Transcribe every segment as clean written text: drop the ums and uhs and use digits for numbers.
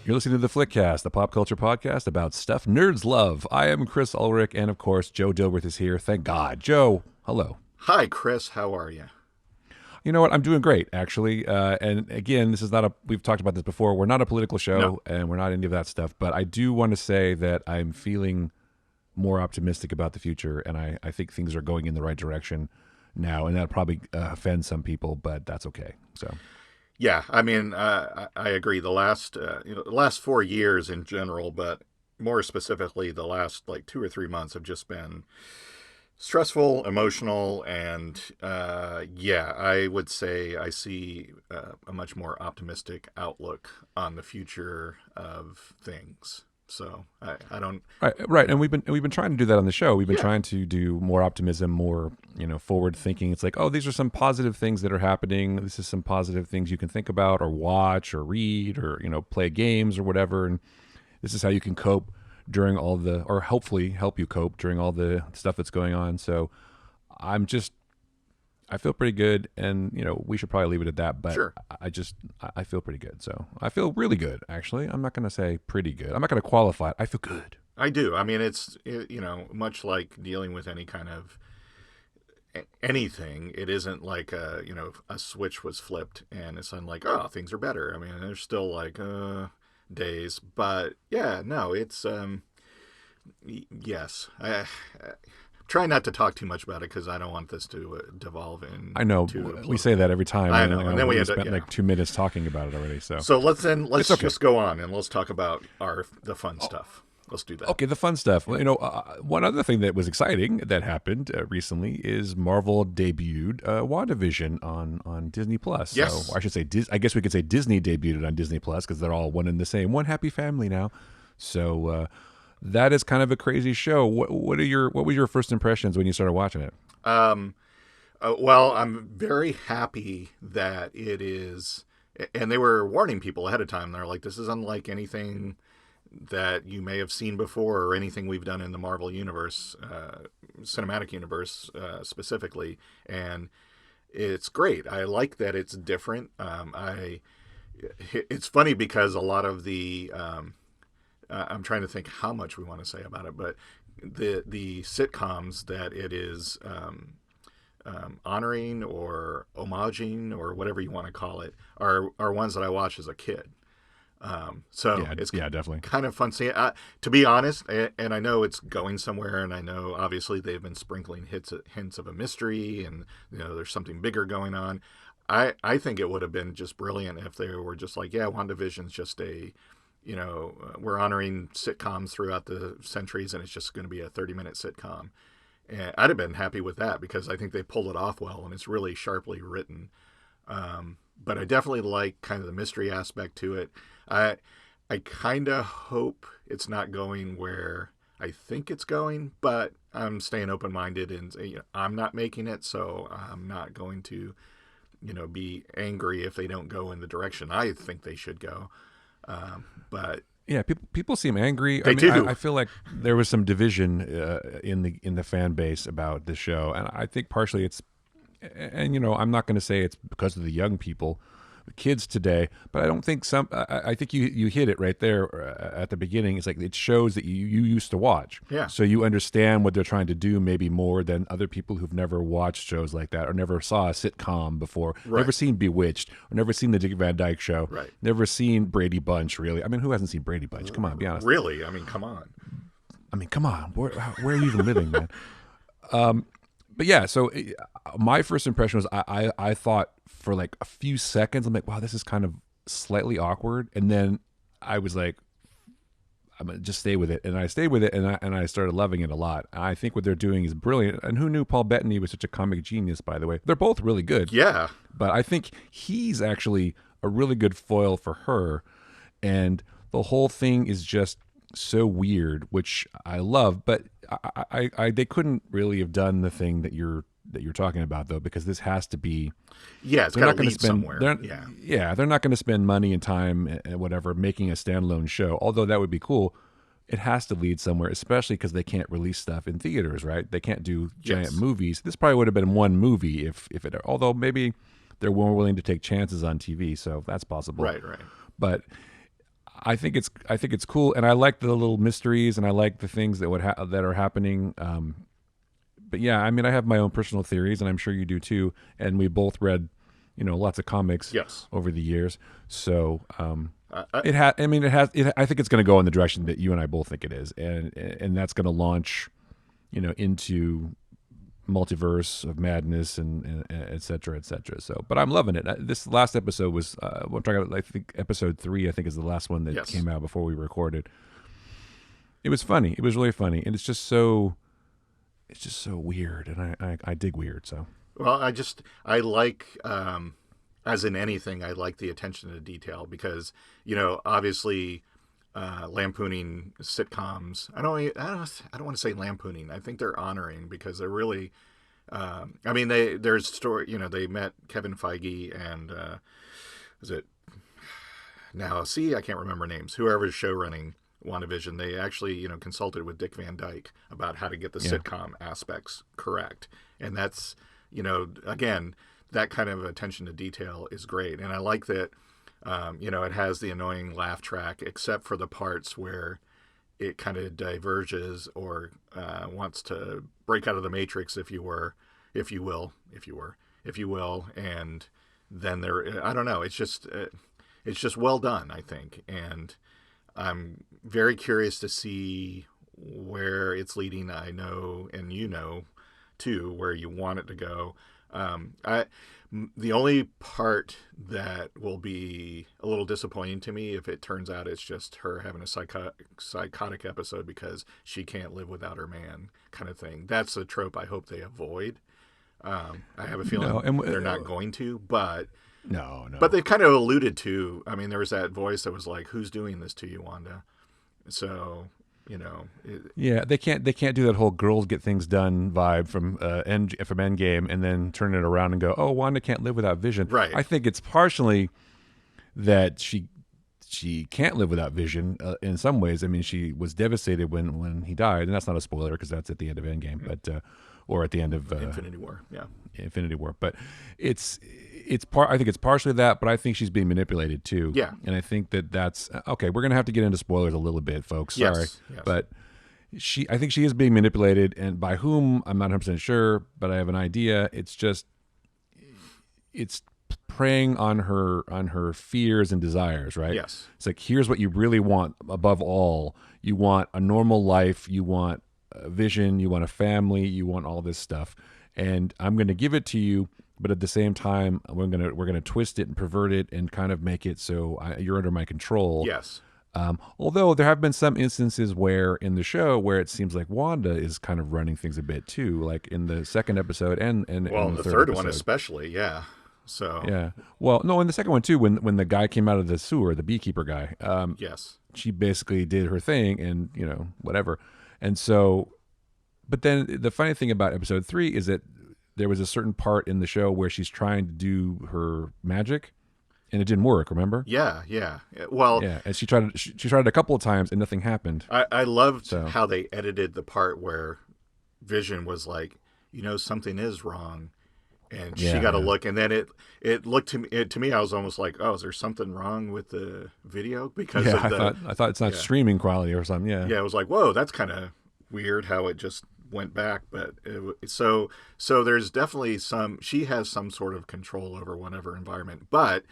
You're listening to the Flickcast, the pop culture podcast about stuff nerds love. I am Chris Ulrich, and of course, Joe Dilworth is here. Thank God. Joe, hello. Hi, Chris. How are you? You know what? I'm doing great, actually. And again, this is not we've talked about this before. We're not a political show, and we're not any of that stuff. But I do want to say that I'm feeling more optimistic about the future, and I think things are going in the right direction now. And that'll probably offend some people, but that's okay. So. Yeah, I mean, I agree. The last 4 years in general, but more specifically, the last 2 or 3 months have just been stressful, emotional, and I would say I see a much more optimistic outlook on the future of things. So I don't right, and we've been trying to do that on the show. We've been trying to do more optimism, more forward thinking. It's like, oh, these are some positive things that are happening. This is some positive things you can think about, or watch, or read, or play games, or whatever. And this is how you can cope during all the, or hopefully help you cope during all the stuff that's going on. So I feel pretty good, and we should probably leave it at that. But sure. I feel pretty good. So I feel really good, actually. I'm not going to say pretty good. I'm not going to qualify it. I feel good. I do. I mean, it's much like dealing with any kind of anything. It isn't like a switch was flipped and it's like, oh, things are better. I mean, there's still days, but yeah, no, it's yes. Try not to talk too much about it because I don't want this to devolve in. I know we say that every time. I know, and then we spent 2 minutes talking about it already. So let's just go on and let's talk about the fun stuff. Let's do that. Okay, the fun stuff. One other thing that was exciting that happened recently is Marvel debuted WandaVision on Disney Plus. Yes. So I should say, I guess we could say Disney debuted on Disney Plus because they're all one and the same, one happy family now. So. That is kind of a crazy show. What were your first impressions when you started watching it? Well, I'm very happy that it is, and they were warning people ahead of time. They're like, this is unlike anything that you may have seen before or anything we've done in the Marvel universe, cinematic universe specifically. And it's great. I like that it's different. It's funny because a lot of the... I'm trying to think how much we want to say about it, but the sitcoms that it is honoring or homaging or whatever you want to call it are ones that I watched as a kid. It's definitely kind of fun seeing. To be honest, and I know it's going somewhere, and I know obviously they've been sprinkling hints of a mystery, and there's something bigger going on. I think it would have been just brilliant if they were just like, yeah, WandaVision's just a we're honoring sitcoms throughout the centuries, and it's just going to be a 30-minute sitcom. And I'd have been happy with that because I think they pulled it off well, and it's really sharply written. But I definitely like kind of the mystery aspect to it. I kind of hope it's not going where I think it's going, but I'm staying open-minded, and I'm not making it, so I'm not going to, be angry if they don't go in the direction I think they should go. But yeah, people seem angry. They do. I feel like there was some division in the fan base about the show, and I think partially it's, and I'm not going to say it's because of the young people, the kids today, but I don't think I think you hit it right there at the beginning. It's like it shows that you used to watch, so you understand what they're trying to do maybe more than other people who've never watched shows like that or never saw a sitcom before, never seen Bewitched or never seen the Dick Van Dyke Show, never seen Brady Bunch. Really, I mean, who hasn't seen Brady Bunch? Come on, be honest. Really, I mean, come on. Where are you even living, man? But yeah, so my first impression was I thought for like a few seconds, I'm like, wow, this is kind of slightly awkward. And then I was like, I'm going to just stay with it. And I stayed with it, and I started loving it a lot. And I think what they're doing is brilliant. And who knew Paul Bettany was such a comic genius, by the way? They're both really good. Yeah. But I think he's actually a really good foil for her. And the whole thing is just so weird, which I love. But they couldn't really have done the thing that you're talking about, though, because this has to be. Yeah, it's got to lead somewhere. They're not going to spend money and time and whatever making a standalone show, although that would be cool. It has to lead somewhere, especially because they can't release stuff in theaters, right? They can't do giant movies. This probably would have been one movie if it. Although maybe they're more willing to take chances on TV, so that's possible. Right. But I think it's cool, and I like the little mysteries, and I like the things that that are happening. But yeah, I mean, I have my own personal theories, and I'm sure you do too. And we both read, lots of comics Yes. over the years. So I, it has. I mean, it has. I think it's going to go in the direction that you and I both think it is, and that's going to launch, into multiverse of madness and et cetera, et cetera. So, but I'm loving it. This last episode was. We're talking about. I think episode 3. I think is the last one that yes. came out before we recorded. It was funny. It was really funny, and it's just so weird, and I dig weird. So Well, I like, as in anything, I like the attention to detail because, obviously, lampooning sitcoms. I don't want to say lampooning. I think they're honoring because they're really. I mean, there's story. They met Kevin Feige and is it now? See, I can't remember names. Whoever's show running WandaVision, they actually, consulted with Dick Van Dyke about how to get the sitcom aspects correct. And that's, again, that kind of attention to detail is great. And I like that, it has the annoying laugh track, except for the parts where it kind of diverges or wants to break out of the matrix, if you will. And then I don't know. It's just well done, I think. And I'm very curious to see where it's leading. I know, and too, where you want it to go. The only part that will be a little disappointing to me if it turns out it's just her having a psychotic episode because she can't live without her man kind of thing. That's a trope I hope they avoid. I have a feeling they're not going to, but... No. But they kind of alluded to. I mean, there was that voice that was like, "Who's doing this to you, Wanda?" So, they can't do that whole girls get things done vibe from Endgame and then turn it around and go, "Oh, Wanda can't live without Vision." Right. I think it's partially that she can't live without Vision in some ways. I mean, she was devastated when he died, and that's not a spoiler because that's at the end of Endgame, but or at the end of Infinity War. Yeah. Infinity War, but it's I think it's partially that, but I think she's being manipulated too. Yeah. And I think that's okay. We're gonna have to get into spoilers a little bit, folks. Sorry, yes. but I think she is being manipulated, and by whom I'm not 100% sure, but I have an idea. It's preying on her fears and desires, right? Yes. It's like, here's what you really want above all. You want a normal life. You want a vision. You want a family. You want all this stuff, and I'm going to give it to you. But at the same time, we're gonna twist it and pervert it and kind of make it so you're under my control. Yes. Although there have been some instances where in the show where it seems like Wanda is kind of running things a bit too, like in the second episode and well, in the third one episode. especially, yeah. So yeah, well, no, in the second one too, when the guy came out of the sewer, the beekeeper guy, yes, she basically did her thing and whatever, and so, but then the funny thing about episode 3 is that there was a certain part in the show where she's trying to do her magic, and it didn't work. Remember? Yeah. Well, yeah, and she tried it a couple of times, and nothing happened. I loved how they edited the part where Vision was like, something is wrong, and she got to look, and then it looked to me. I was almost like, oh, is there something wrong with the video because of I thought it's not streaming quality or something. Yeah, I was like, whoa, that's kind of weird how it just went back, but so there's definitely she has some sort of control over whatever environment, but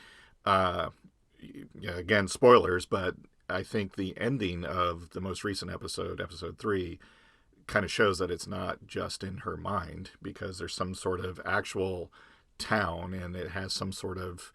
again, spoilers, but I think the ending of the most recent episode 3, kind of shows that it's not just in her mind, because there's some sort of actual town and it has some sort of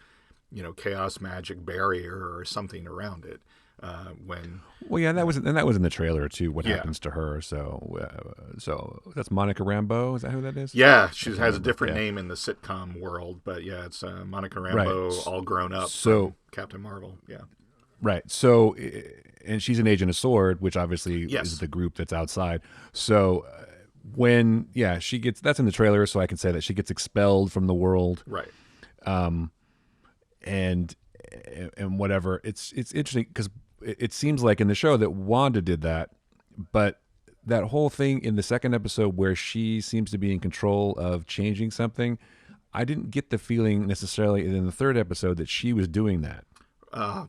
chaos magic barrier or something around it. That was in the trailer too. What happens to her? So that's Monica Rambeau. Is that who that is? Yeah, she has a different name in the sitcom world, but yeah, it's Monica Rambeau, all grown up. So Captain Marvel. Yeah. Right. So, and she's an agent of S.W.O.R.D., which obviously is the group that's outside. So when she gets, that's in the trailer, so I can say that she gets expelled from the world. Right. And whatever. It's interesting because it seems like in the show that Wanda did that, but that whole thing in the second episode where she seems to be in control of changing something, I didn't get the feeling necessarily in the third episode that she was doing that.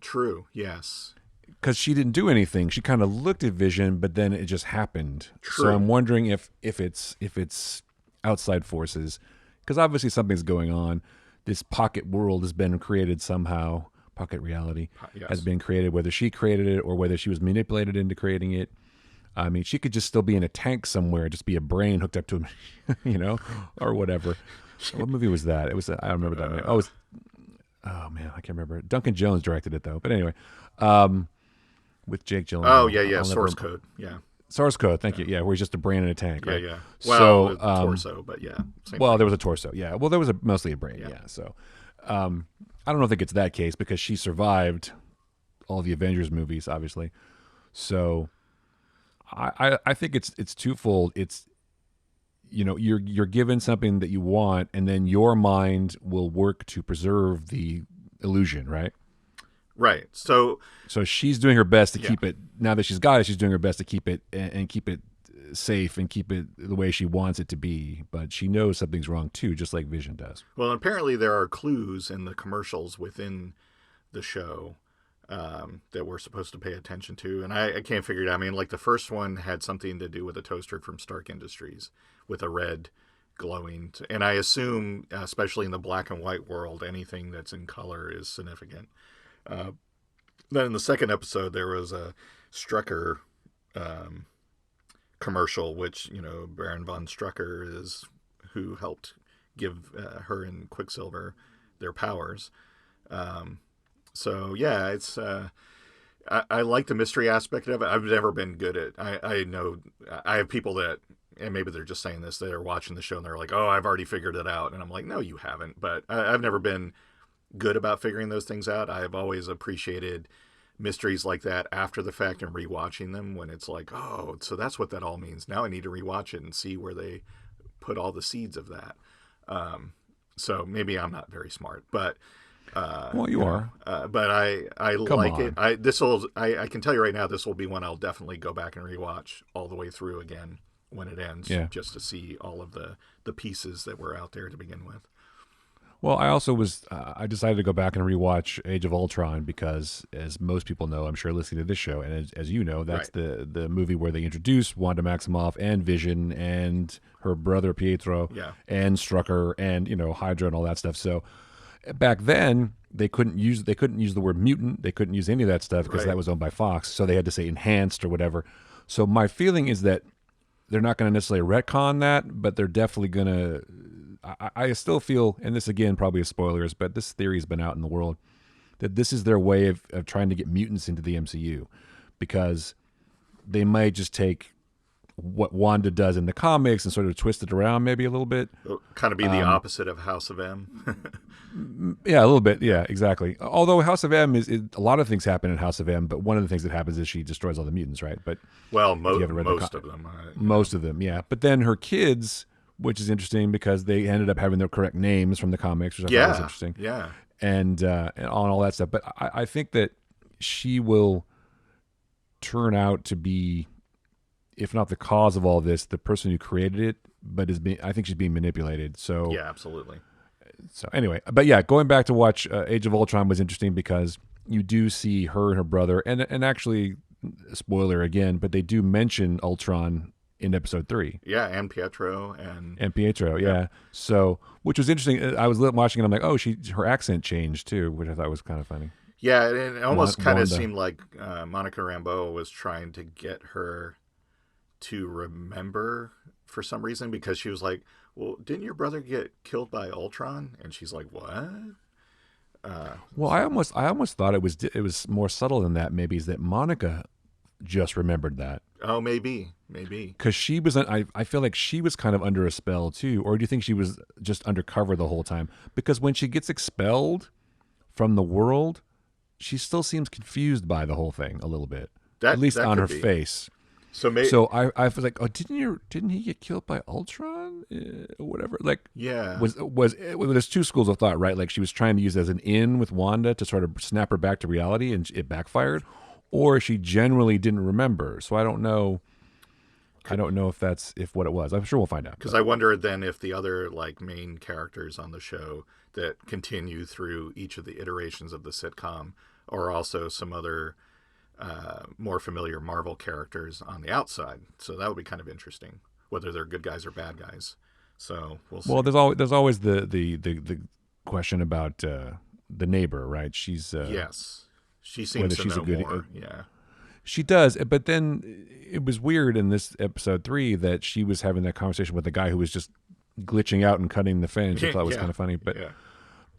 True. Yes. because she didn't do anything. She kind of looked at Vision, but then it just happened. So True. I'm wondering if it's outside forces, because obviously something's going on. This pocket world has been created somehow. Pocket reality has Yes. been created, whether she created it or whether she was manipulated into creating it. I mean, she could just still be in a tank somewhere, just be a brain hooked up to him, or whatever. What movie was that? It was I don't remember that name. Oh man, I can't remember. Duncan Jones directed it though. But anyway, with Jake Oh Gyllenhaal. yeah, yeah. I'll Source never, code. Yeah. Source Code. Thank you. Yeah, where he's just a brain in a tank, Yeah, right? yeah. Well, So, torso, but yeah. Same well, thing. there was a torso. Yeah. Well, there was mostly a brain. Yeah. Yeah. So, I don't know if it gets that case because she survived all the Avengers movies, obviously. So, I think it's twofold. It's you're given something that you want, and then your mind will work to preserve the illusion, right? Right. So So she's doing her best to yeah. keep it. Now that she's got it, she's doing her best to keep it and keep it safe and keep it the way she wants it to be. But she knows something's wrong too, just like Vision does. Well, apparently there are clues in the commercials within the show that we're supposed to pay attention to, and I can't figure it out. I mean, like the first one had something to do with a toaster from Stark Industries with a red glowing, and I assume, especially in the black and white world, anything that's in color is significant. Then in the second episode, there was a Strucker commercial, which Baron von Strucker is who helped give her and Quicksilver their powers. So yeah, it's I like the mystery aspect of it. I've never been good at. I know I have people that, and maybe they're just saying this, that are watching the show and they're like, "Oh, I've already figured it out," and I'm like, "No, you haven't." But I've never been good about figuring those things out. I've always appreciated mysteries like that after the fact and rewatching them when it's like, oh, so that's what that all means. Now I need to rewatch it and see where they put all the seeds of that. So maybe I'm not very smart, but Well, you are. but I Come like it. on. I can tell you right now, this will be one I'll definitely go back and rewatch all the way through again when it ends, Yeah. just to see all of the pieces that were out there to begin with. Well, I also was. I decided to go back and rewatch Age of Ultron because, as most people know, I'm sure listening to this show, and as you know, that's Right. the movie where they introduced Wanda Maximoff and Vision and her brother Pietro Yeah. and Strucker and Hydra and all that stuff. So back then they couldn't use the word mutant. They couldn't use any of that stuff because Right. that was owned by Fox. So they had to say enhanced or whatever. So my feeling is that they're not going to necessarily retcon that, but they're definitely going to. I still feel, and this again probably is spoilers, but this theory has been out in the world that this is their way of trying to get mutants into the MCU because they might just take what Wanda does in the comics and sort of twist it around maybe a little bit. It'll kind of be the opposite of House of M. Yeah, a little bit. Yeah, exactly. Although House of M a lot of things happen in House of M, but one of the things that happens is she destroys all the mutants, right? But Well, if you haven't read most of them. most of them, yeah. But then her kids, which is interesting because they ended up having their correct names from the comics, which I thought was Yeah. interesting. Yeah. And on all that stuff. But I think that she will turn out to be, if not the cause of all this, the person who created it. But I think she's being manipulated. So Yeah, absolutely. So anyway, but yeah, going back to watch Age of Ultron was interesting because you do see her and her brother, and actually, spoiler again, but they do mention Ultron in episode 3. Yeah, and Pietro And Pietro, yeah. So, which was interesting. I was watching it. I'm like, oh, her accent changed too, which I thought was kind of funny. yeah, it almost kind of Wanda. seemed like Monica Rambeau was trying to get her to remember for some reason because she was like, "Well, didn't your brother get killed by Ultron?" And she's like, "What?" Well, I almost thought it was more subtle than that. Maybe is that Monica just remembered that Oh, maybe. because she was. I feel like she was kind of under a spell too. Or do you think she was just undercover the whole time? Because when she gets expelled from the world, she still seems confused by the whole thing a little bit, at least that on could her be. face. So maybe. So I was like, oh, didn't he get killed by Ultron? Or whatever. Like, Yeah. there's two schools of thought, right? Like she was trying to use it as an in with Wanda to sort of snap her back to reality, and it backfired, or she generally didn't remember. So I don't know. I don't know if what it was. I'm sure we'll find out. Because I wonder then if the other like main characters on the show that continue through each of the iterations of the sitcom are also some other more familiar Marvel characters on the outside. So that would be kind of interesting, whether they're good guys or bad guys. So we'll see. Well, there's always the question about the neighbor, right? She's Yes, she whether seems to she's a know good. more. Yeah, She does, but then it was weird in this episode 3 that she was having that conversation with the guy who was just glitching out and cutting the fence. I thought it was yeah, kind of funny, yeah.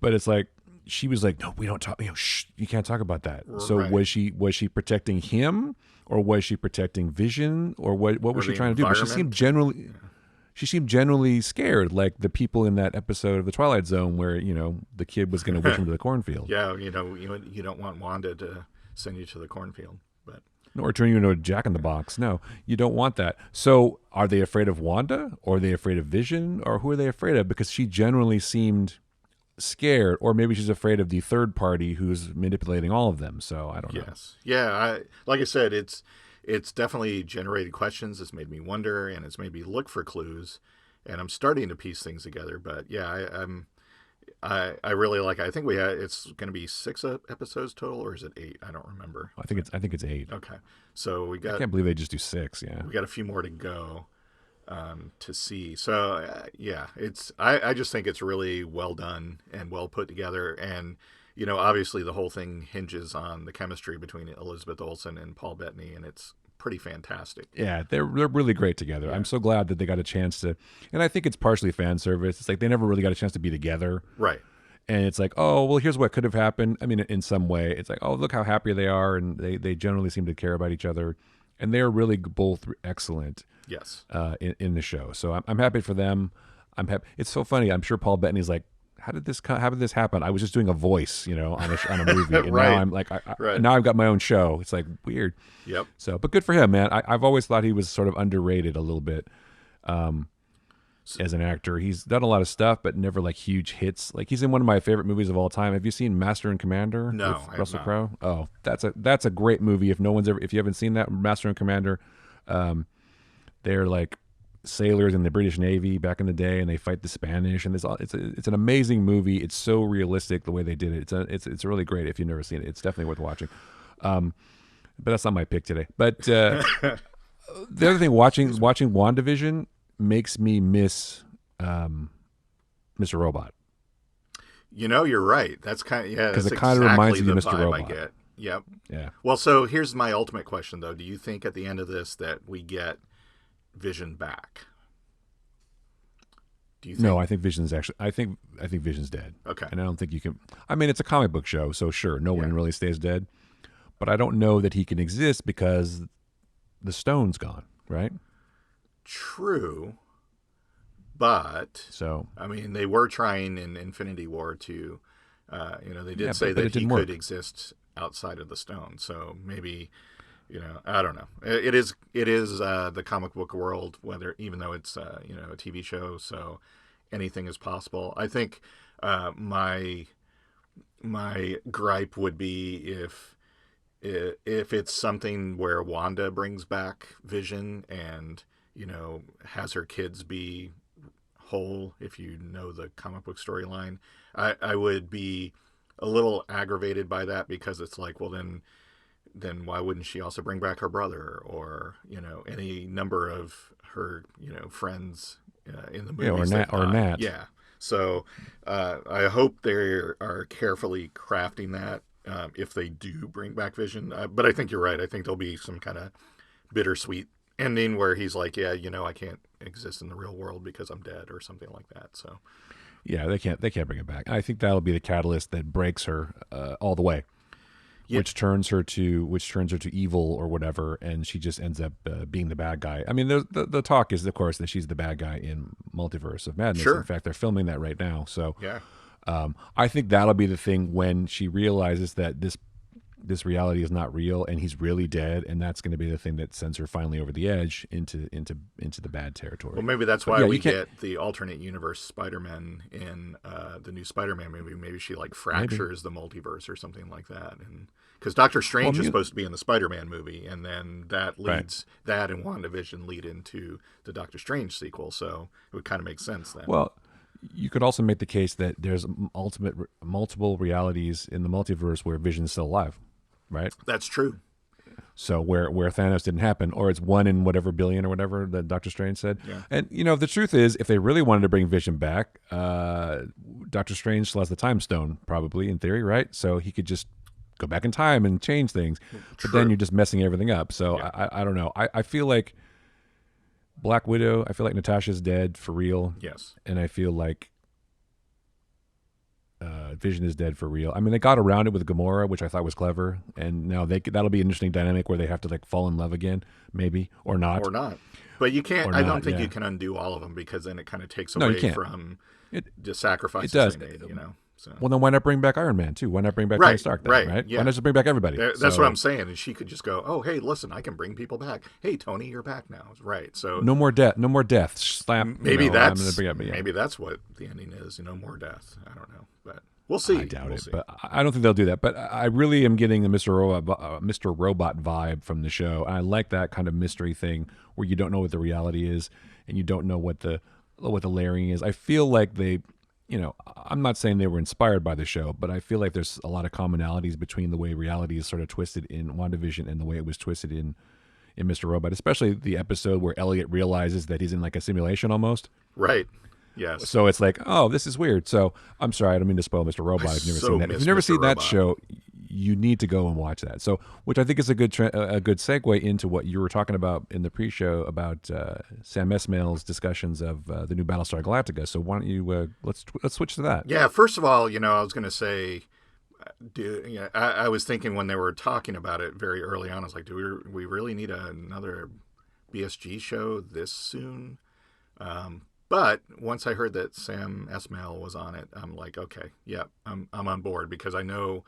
but it's like she was like, "No, we don't talk. Shh, you can't talk about that." So Right. was she protecting him, or was she protecting Vision, or what was Or she the trying to do? But environment. she seemed generally scared, like the people in that episode of the Twilight Zone where the kid was going to wish him to the cornfield, Yeah, you don't want Wanda to send you to the cornfield, but or turn you into a Jack in the Box. No, you don't want that. So are they afraid of Wanda, or are they afraid of Vision, or who are they afraid of? Because she generally seemed scared, or maybe she's afraid of the third party who's manipulating all of them. So I don't know. yes, yeah. Like I said, it's definitely generated questions. It's made me wonder, and it's made me look for clues, and I'm starting to piece things together. But yeah, I really like it. I think it's going to be 6 episodes total, or is it 8? I don't remember. I think it's 8. Okay, so I can't believe they just do 6. Yeah. we got a few more to go to see. So yeah, I just think it's really well done and well put together, and obviously the whole thing hinges on the chemistry between Elizabeth Olsen and Paul Bettany, and it's pretty fantastic. Yeah, they're really great together. Yeah. I'm so glad that they got a chance to, and I think it's partially fan service. It's like they never really got a chance to be together, Right. and it's like, oh well, here's what could have happened. I mean, in some way, it's like, oh look how happy they are, and they generally seem to care about each other, and they're really both excellent Yes. in the show. So I'm happy for them. I'm happy. It's so funny. I'm sure Paul Bettany's like, how did this happen? I was just doing a voice, on a movie, and Right. now I'm like, Right. now I've got my own show. It's like weird. Yep. So, but good for him, man. I've always thought he was sort of underrated a little bit as an actor. He's done a lot of stuff, but never like huge hits. Like he's in one of my favorite movies of all time. Have you seen Master and Commander? No, I with have Russell not. Crowe. Oh, that's a great movie. If you haven't seen that, Master and Commander, they're like sailors in the British Navy back in the day, and they fight the Spanish. And it's an amazing movie. It's so realistic the way they did it. It's really great. If you've never seen it, it's definitely worth watching. But that's not my pick today. But the other thing, watching WandaVision makes me miss Mr. Robot, You're right. That's because that's it kind of exactly reminds me of the Mr. vibe I Robot. get. Yep. Yeah. Well, so here's my ultimate question, though. Do you think at the end of this that we get Vision back? Do you think? No, I think Vision's actually. I think Vision's dead. Okay. And I don't think you can. I mean, it's a comic book show, so sure, no one Yeah. really stays dead. But I don't know that he can exist because the stone's gone, right? True. But So I mean, they were trying in Infinity War to, they did Yeah, say but that it he didn't could work. exist outside of the stone. So maybe, I don't know. It is the comic book world, even though it's a TV show, so anything is possible. I think my gripe would be if it's something where Wanda brings back Vision and has her kids be whole, if you know the comic book storyline, I would be a little aggravated by that, because it's like, well, then why wouldn't she also bring back her brother, or any number of her friends in the movies? or Nat. Yeah. So I hope they are carefully crafting that, if they do bring back Vision. But I think you're right. I think there'll be some kind of bittersweet ending where he's like, yeah, I can't exist in the real world because I'm dead, or something like that. So Yeah, they can't bring it back. I think that'll be the catalyst that breaks her all the way, Yeah. which turns her to evil or whatever, and she just ends up being the bad guy. I mean, the talk is, of course, that she's the bad guy in Multiverse of Madness. Sure. In fact, they're filming that right now. So yeah. I think that'll be the thing when she realizes that this reality is not real and he's really dead, and that's going to be the thing that sends her finally over the edge into the bad territory. Well, maybe that's But why yeah, we you can't- get the alternate universe Spider-Man in the new Spider-Man movie. Maybe she fractures the multiverse or something like that, and because Doctor Strange is supposed to be in the Spider-Man movie, and then that leads that and WandaVision lead into the Doctor Strange sequel, so it would kind of make sense then. Well, you could also make the case that there's multiple realities in the multiverse where Vision's still alive, right? That's true. So where Thanos didn't happen, or it's 1 in whatever billion or whatever that Doctor Strange said. Yeah. And the truth is, if they really wanted to bring Vision back, Doctor Strange still has the Time Stone, probably in theory, right? So he could just go back in time and change things. But then you're just messing everything up. So I don't know. I feel like Black Widow. I feel like Natasha's dead for real. Yes. And I feel like Vision is dead for real. I mean, they got around it with Gamora, which I thought was clever, and now that'll be an interesting dynamic where they have to like fall in love again, maybe, or not. But you can't. I don't think you can undo all of them, because then it kind of takes away from the sacrifices they made. So. Well, then why not bring back Iron Man too? Why not bring back Tony Stark? Then, right. Yeah. Why not just bring back everybody? That's what I'm saying. And she could just go, "Oh, hey, listen, I can bring people back. Hey, Tony, you're back now." Right. So no more death. No more death. Slap. Maybe maybe that's what the ending is. No more death. I don't know, but we'll see. I doubt it, but I don't think they'll do that. But I really am getting the Mr. Robot vibe from the show. I like that kind of mystery thing where you don't know what the reality is and you don't know what the layering is. I feel like they. I'm not saying they were inspired by the show, but I feel like there's a lot of commonalities between the way reality is sort of twisted in WandaVision and the way it was twisted in Mr. Robot, especially the episode where Elliot realizes that he's in like a simulation almost. Right. Yes. So it's like, oh, this is weird. So I'm sorry, I don't mean to spoil Mr. Robot. If you've never seen that. If you've never seen that show, you need to go and watch that. So, which I think is a good segue into what you were talking about in the pre-show about Sam Esmail's discussions of the new Battlestar Galactica. So why don't you let's switch to that? Yeah. First of all, I was going to say, I was thinking when they were talking about it very early on, I was like, do we really need another BSG show this soon? But once I heard that Sam Esmail was on it, I'm like, okay, yeah, I'm on board, because I know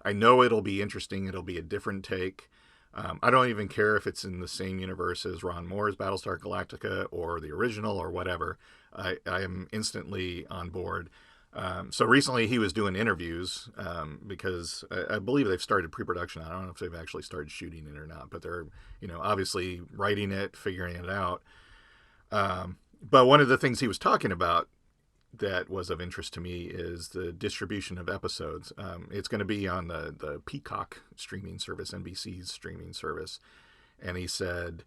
it'll be interesting. It'll be a different take. I don't even care if it's in the same universe as Ron Moore's Battlestar Galactica or the original or whatever. I am instantly on board. So recently he was doing interviews because I believe they've started pre-production. I don't know if they've actually started shooting it or not, but they're obviously writing it, figuring it out. But one of the things he was talking about that was of interest to me is the distribution of episodes. It's going to be on the Peacock streaming service, NBC's streaming service. And he said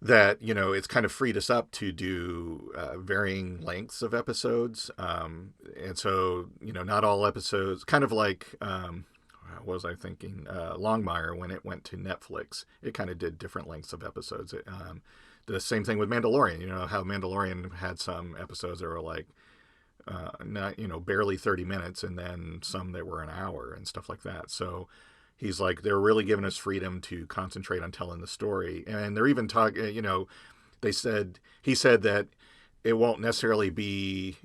that, it's kind of freed us up to do varying lengths of episodes. And so, not all episodes, kind of like, what was I thinking? Longmire, when it went to Netflix, it kind of did different lengths of episodes. The same thing with Mandalorian. How Mandalorian had some episodes that were like, barely 30 minutes, and then some that were an hour and stuff like that. So he's like, they're really giving us freedom to concentrate on telling the story. And they're even talking, he said that it won't necessarily be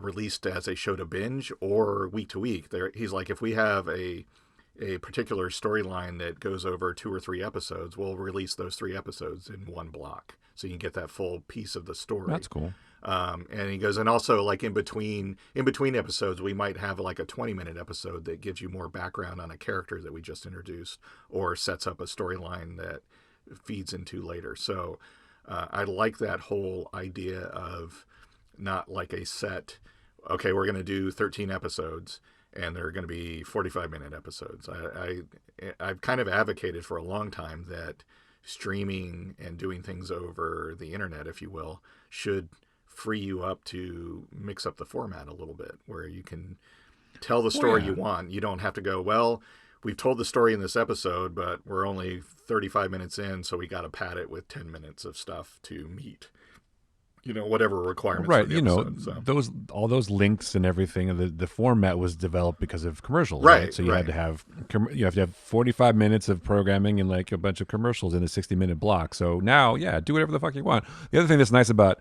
released as a show to binge or week to week. He's like, if we have a particular storyline that goes over 2 or 3 episodes, we'll release those 3 episodes in one block, so you can get that full piece of the story. That's cool. And he goes, and also like in between episodes, we might have like a 20-minute episode that gives you more background on a character that we just introduced, or sets up a storyline that feeds into later. So I like that whole idea of not like a set, okay, we're going to do 13 episodes and they're going to be 45-minute episodes. I've kind of advocated for a long time that streaming and doing things over the internet, if you will, should free you up to mix up the format a little bit, where you can tell the story you want. You don't have to go, well, we've told the story in this episode, but we're only 35 minutes in, so we got to pad it with 10 minutes of stuff to meet, whatever requirements. Right. For the episode, all those links and everything. The format was developed because of commercials, right? So you had to have 45 minutes of programming and like a bunch of commercials in a 60-minute block. So now, do whatever the fuck you want. The other thing that's nice about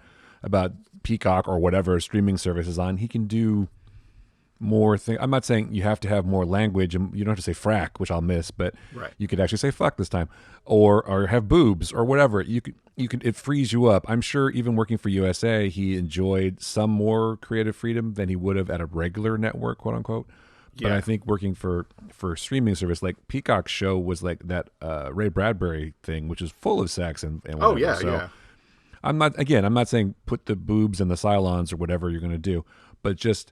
Peacock or whatever streaming service is on, he can do more things. I'm not saying you have to have more language, and you don't have to say frack, which I'll miss, but you could actually say fuck this time, or have boobs or whatever. You could it frees you up. I'm sure even working for USA, he enjoyed some more creative freedom than he would have at a regular network, quote unquote. But I think working for streaming service, like Peacock's show was like that Ray Bradbury thing, which is full of sex and whatever. Oh yeah, yeah. I'm not saying put the boobs and the Cylons or whatever you're going to do, but just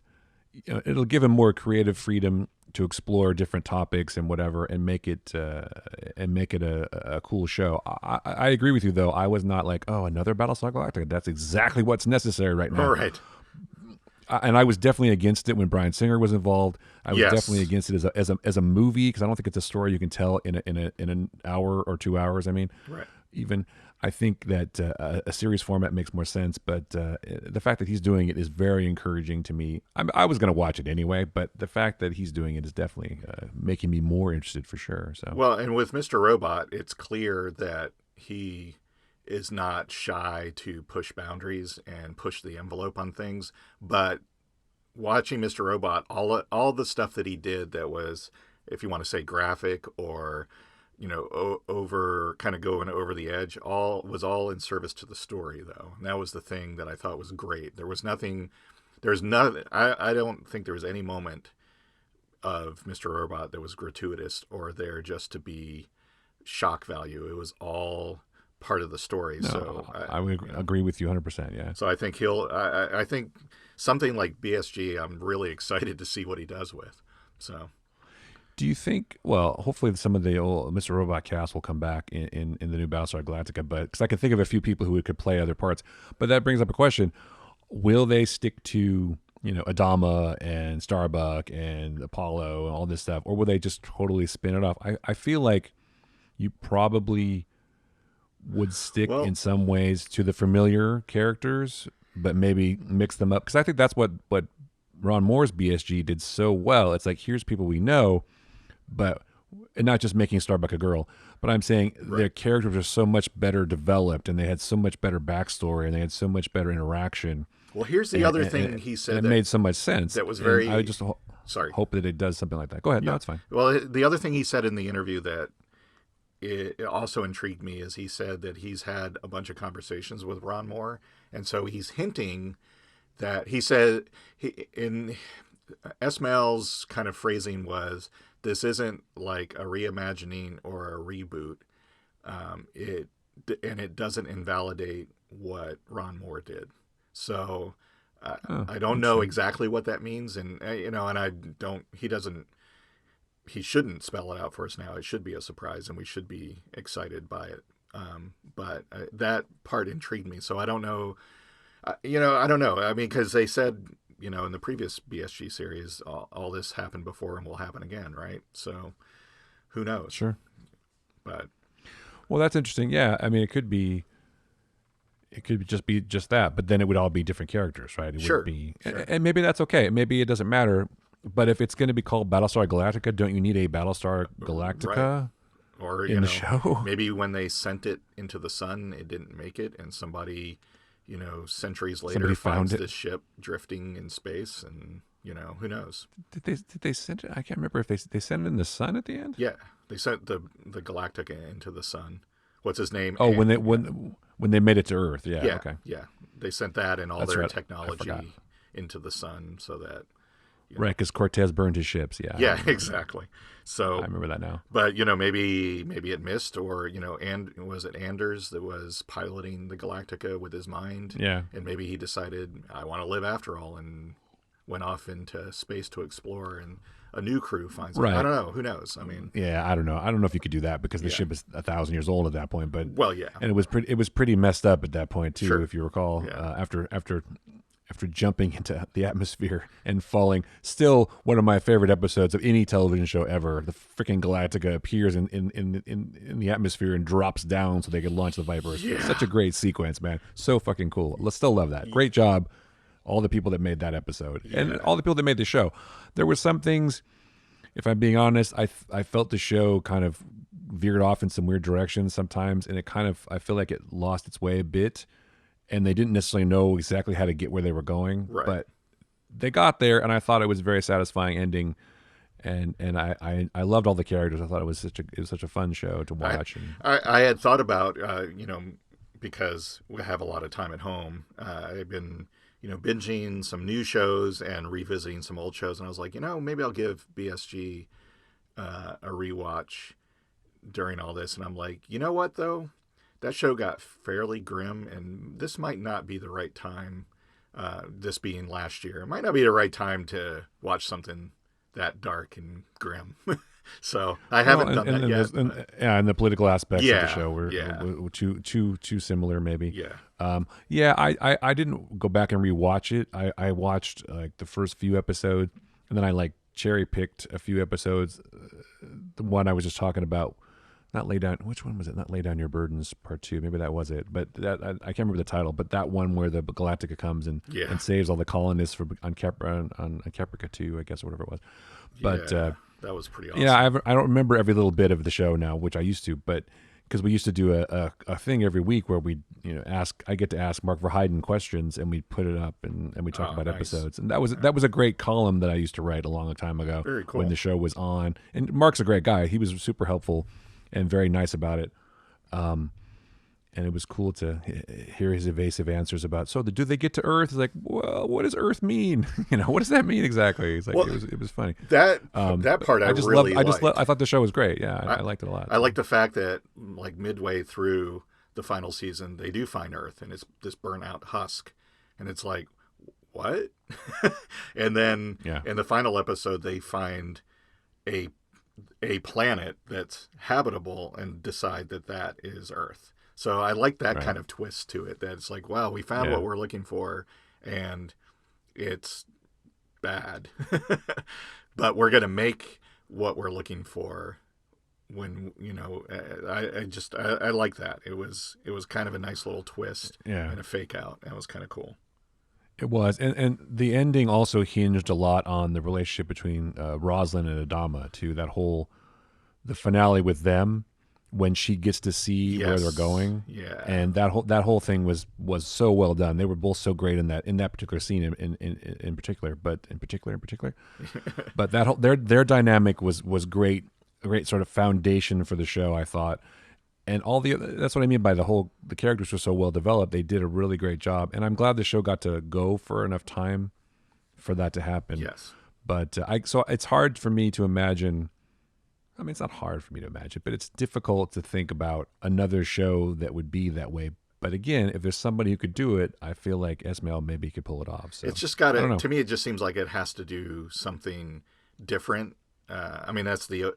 it'll give him more creative freedom to explore different topics and whatever, and make it a cool show. I agree with you though. I was not like, oh, another Battlestar Galactica. That's exactly what's necessary right now. Right. And I was definitely against it when Bryan Singer was involved. I was definitely Yes. against it as a movie, because I don't think it's a story you can tell in an hour or 2 hours. I mean, Right. even I think that a series format makes more sense. But the fact that he's doing it is very encouraging to me. I was going to watch it anyway, but the fact that he's doing it is definitely making me more interested for sure. So Well, and with Mr. Robot, it's clear that he is not shy to push boundaries and push the envelope on things. But watching Mr. Robot, all the stuff that he did that was, if you want to say graphic or, over kind of going over the edge, all in service to the story though. And that was the thing that I thought was great. I don't think there was any moment of Mr. Robot that was gratuitous or there just to be shock value. It was all part of the story. no, So I would agree with you 100%. Yeah. so I think I think something like BSG, I'm really excited to see what he does with. So Do you think? Well, hopefully some of the old Mr. Robot cast will come back in the new Battlestar Galactica. But because I can think of a few people who could play other parts. But that brings up a question: will they stick to Adama and Starbuck and Apollo and all this stuff, or will they just totally spin it off? I feel like you probably would stick well, in some ways to the familiar characters, but maybe mix them up, because I think that's what Ron Moore's BSG did so well. It's like, here's people we know, but and not just making Starbuck a girl, but I'm saying their characters are so much better developed, and they had so much better backstory, and they had so much better interaction. well, here's the other thing he said And it that made so much sense. that was And very I just sorry. hope that it does something like that. Go ahead. No, Yeah. it's fine. Well, the other thing he said in the interview that it also intrigued me is he said that he's had a bunch of conversations with Ron Moore, and so he's hinting that he said in Esmail's kind of phrasing was, this isn't like a reimagining or a reboot. It doesn't invalidate what Ron Moore did. So I don't know exactly what that means, and and I don't. He shouldn't spell it out for us now. It should be a surprise, and we should be excited by it. But that part intrigued me. So I don't know. I don't know. I mean, because they said, in the previous BSG series, all this happened before and will happen again, right? So who knows? Sure. But Well, that's interesting. Yeah, I mean, it could just be just that, but then it would all be different characters, right? It Sure, would be, sure. and maybe that's okay. Maybe it doesn't matter. But if it's going to be called Battlestar Galactica, don't you need a Battlestar Galactica or in the show? maybe when they sent it into the sun, it didn't make it, and somebody, centuries later Somebody found finds it. this ship drifting in space, and who knows? Did they send it? I can't remember if they sent it in the sun at the end. Yeah, they sent the Galactica into the sun. What's his name? Oh, when they made it to Earth. Yeah. yeah, Okay. yeah, they sent that and all That's their right. I forgot. technology into the sun, so that Right, because Cortez burned his ships. Yeah. yeah, exactly. So I remember that now. but maybe it missed, or and was it Anders that was piloting the Galactica with his mind? Yeah. And maybe he decided, I want to live after all, and went off into space to explore, and a new crew finds it. Right. I don't know. Who knows? I mean, Yeah, I don't know. I don't know if you could do that because the ship is 1,000 years old at that point. But well, yeah. and it was pretty messed up at that point too, Sure. if you recall. Yeah. After jumping into the atmosphere and falling, still one of my favorite episodes of any television show ever. The freaking Galactica appears in the atmosphere and drops down so they can launch the Vipers. Yeah. Such a great sequence, man. So fucking cool. Let's still love that. Great job, all the people that made that episode and all the people that made the show. There were some things, if I'm being honest, I felt the show kind of veered off in some weird directions sometimes, and I feel like it lost its way a bit. And they didn't necessarily know exactly how to get where they were going, Right. but they got there, and I thought it was a very satisfying ending. And I loved all the characters. I thought it was such a fun show to watch. I had thought about, because we have a lot of time at home, I've been, binging some new shows and revisiting some old shows. And I was like, maybe I'll give BSG a rewatch during all this. And I'm like, you know what, though? That show got fairly grim, and this might not be the right time, this being last year. It might not be the right time to watch something that dark and grim. So I Well, haven't done that yet. and the political aspects of the Yeah, show yeah, were too similar, maybe. yeah. Yeah, I didn't go back and rewatch it. I watched like the first few episodes, and then I like cherry picked a few episodes. The one I was just talking about, not lay down. Which one was it? Not lay down your burdens, part two. Maybe that was it. But that I can't remember the title. But that one where the Galactica comes Yeah. and saves all the colonists on Caprica 2, I guess, or whatever it was. But Yeah, that was pretty yeah, awesome. I don't remember every little bit of the show now, which I used to, but because we used to do a thing every week where we I get to ask Mark Verheiden questions and we put it up and we talk Oh, about nice. episodes, and that was a great column that I used to write a long time ago Very when cool. the show was on. And Mark's a great guy; he was super helpful and very nice about it. And it was cool to hear his evasive answers about. So, do they get to Earth? He's like, well, what does Earth mean? What does that mean exactly? It's like Well, it was funny. that part I really liked. I thought the show was great. Yeah, I, I liked it a lot. I like the fact that like midway through the final season, they do find Earth, and it's this burnout husk, and it's like, what? And then Yeah, in the final episode, they find a planet that's habitable and decide that that is Earth. So I like that right. kind of twist to it. That it's like, wow, we found Yeah, what we're looking for, and it's bad, but we're gonna make what we're looking for. When I like that. It was kind of a nice little twist yeah. and a fake out. That was kind of cool. It was, and the ending also hinged a lot on the relationship between Rosalind and Adama too. The finale with them when she gets to see where they're Yes. going, Yeah. and that whole thing was so well done. They were both so great in that particular scene in particular, but that whole their dynamic was great, a great sort of foundation for the show, I thought. And that's what I mean by the characters were so well developed. They did a really great job, and I'm glad the show got to go for enough time for that to happen. Yes. But so it's hard for me to imagine. I mean, it's not hard for me to imagine, but it's difficult to think about another show that would be that way. But again, if there's somebody who could do it, I feel like Esmail maybe could pull it off. So It's just got I don't to. know. To me, it just seems like it has to do something different. I mean, that's the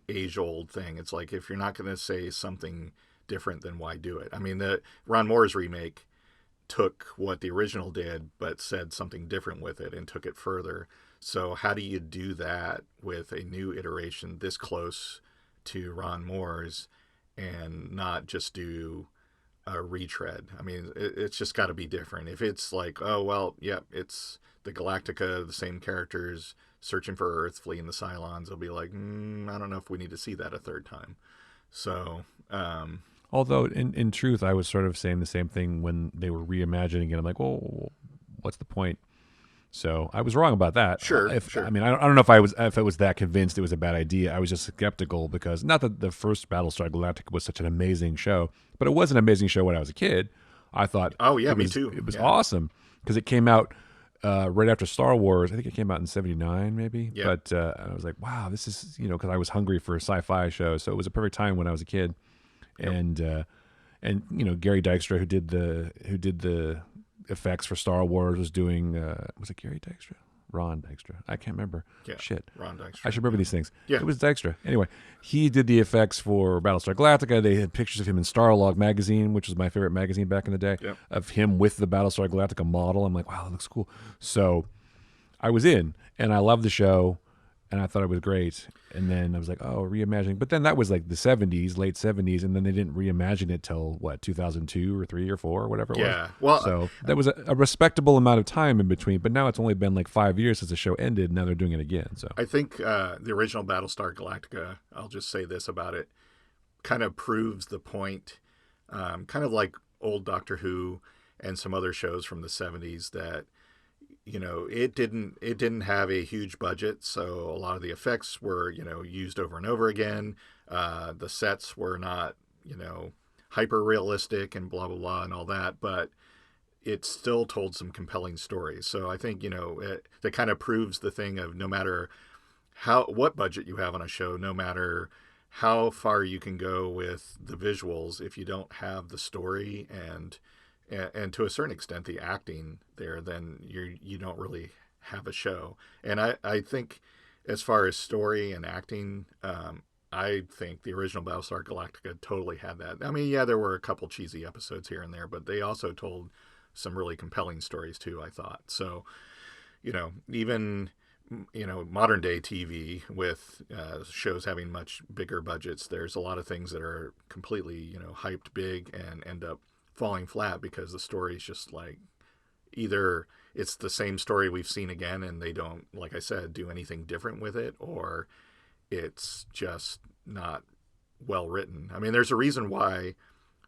age-old thing. It's like if you're not going to say something different, then why do it? I mean, the Ron Moore's remake took what the original did, but said something different with it and took it further. So how do you do that with a new iteration this close to Ron Moore's and not just do a retread? I mean, it's just got to be different. If it's like, oh well, yeah, it's the Galactica, the same characters searching for Earth, fleeing the Cylons, it'll be like, I don't know if we need to see that a third time. So, Although in truth, I was sort of saying the same thing when they were reimagining it. I'm like, well, what's the point? So I was wrong about that. sure, If sure. I mean, I don't know if it was that convinced it was a bad idea. I was just skeptical because not that the first Battlestar Galactica was such an amazing show, but it was an amazing show when I was a kid. I thought Oh yeah, me too. it was Yeah, awesome because it came out right after Star Wars. I think it came out in '79, maybe. yeah, But I was like, wow, this is because I was hungry for a sci-fi show, so it was a perfect time when I was a kid. yep. And Gary Dykstra who did the effects for Star Wars was doing was it Gary Dykstra? Ron Dykstra. I can't remember. Yeah, Shit. Ron Dykstra. I should remember these things. Yeah. It was Dykstra. Anyway, he did the effects for Battlestar Galactica. They had pictures of him in Starlog magazine, which was my favorite magazine back in the day, Yep. of him with the Battlestar Galactica model. I'm like, wow, that looks cool. So I was in, and I loved the show, and I thought it was great. And then I was like, oh, reimagining. But then that was like the '70s, late '70s, and then they didn't reimagine it till what 2002 or 3 or 4 or whatever it was. Yeah. Well, So that was a respectable amount of time in between. But now it's only been like 5 years since the show ended. Now they're doing it again. So I think the original Battlestar Galactica, I'll just say this about it, kind of proves the point, kind of like old Doctor Who and some other shows from the 70s that it didn't have a huge budget, so a lot of the effects were used over and over again. The sets were not hyper realistic and blah blah blah and all that, but it still told some compelling stories. So I think that kind of proves the thing of no matter what budget you have on a show, no matter how far you can go with the visuals, if you don't have the story and to a certain extent the acting there, then you don't really have a show. And I think as far as story and acting, I think the original Battlestar Galactica totally had that. I mean, yeah, there were a couple cheesy episodes here and there, but they also told some really compelling stories too, I thought. So, even modern day TV with shows having much bigger budgets, there's a lot of things that are completely hyped big and end up falling flat because the story is just like either it's the same story we've seen again and they don't, like I said, do anything different with it, or it's just not well written. I mean, there's a reason why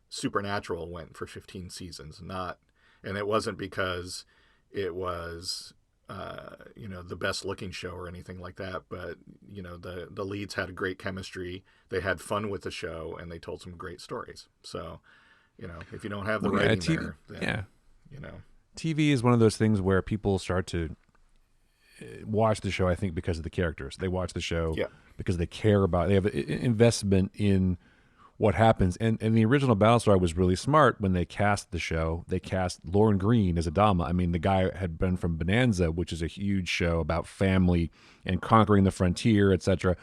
Supernatural went for 15 seasons, and it wasn't because it was the best looking show or anything like that, but the leads had a great chemistry, they had fun with the show, and they told some great stories. So if you don't have the writing there, then, yeah, TV is one of those things where people start to watch the show, I think, because of the characters. They watch the show because they care about, they have an investment in what happens. And the original Battlestar was really smart when they cast the show. They cast Lauren Green as Adama. I mean, the guy had been from Bonanza, which is a huge show about family and conquering the frontier, etc.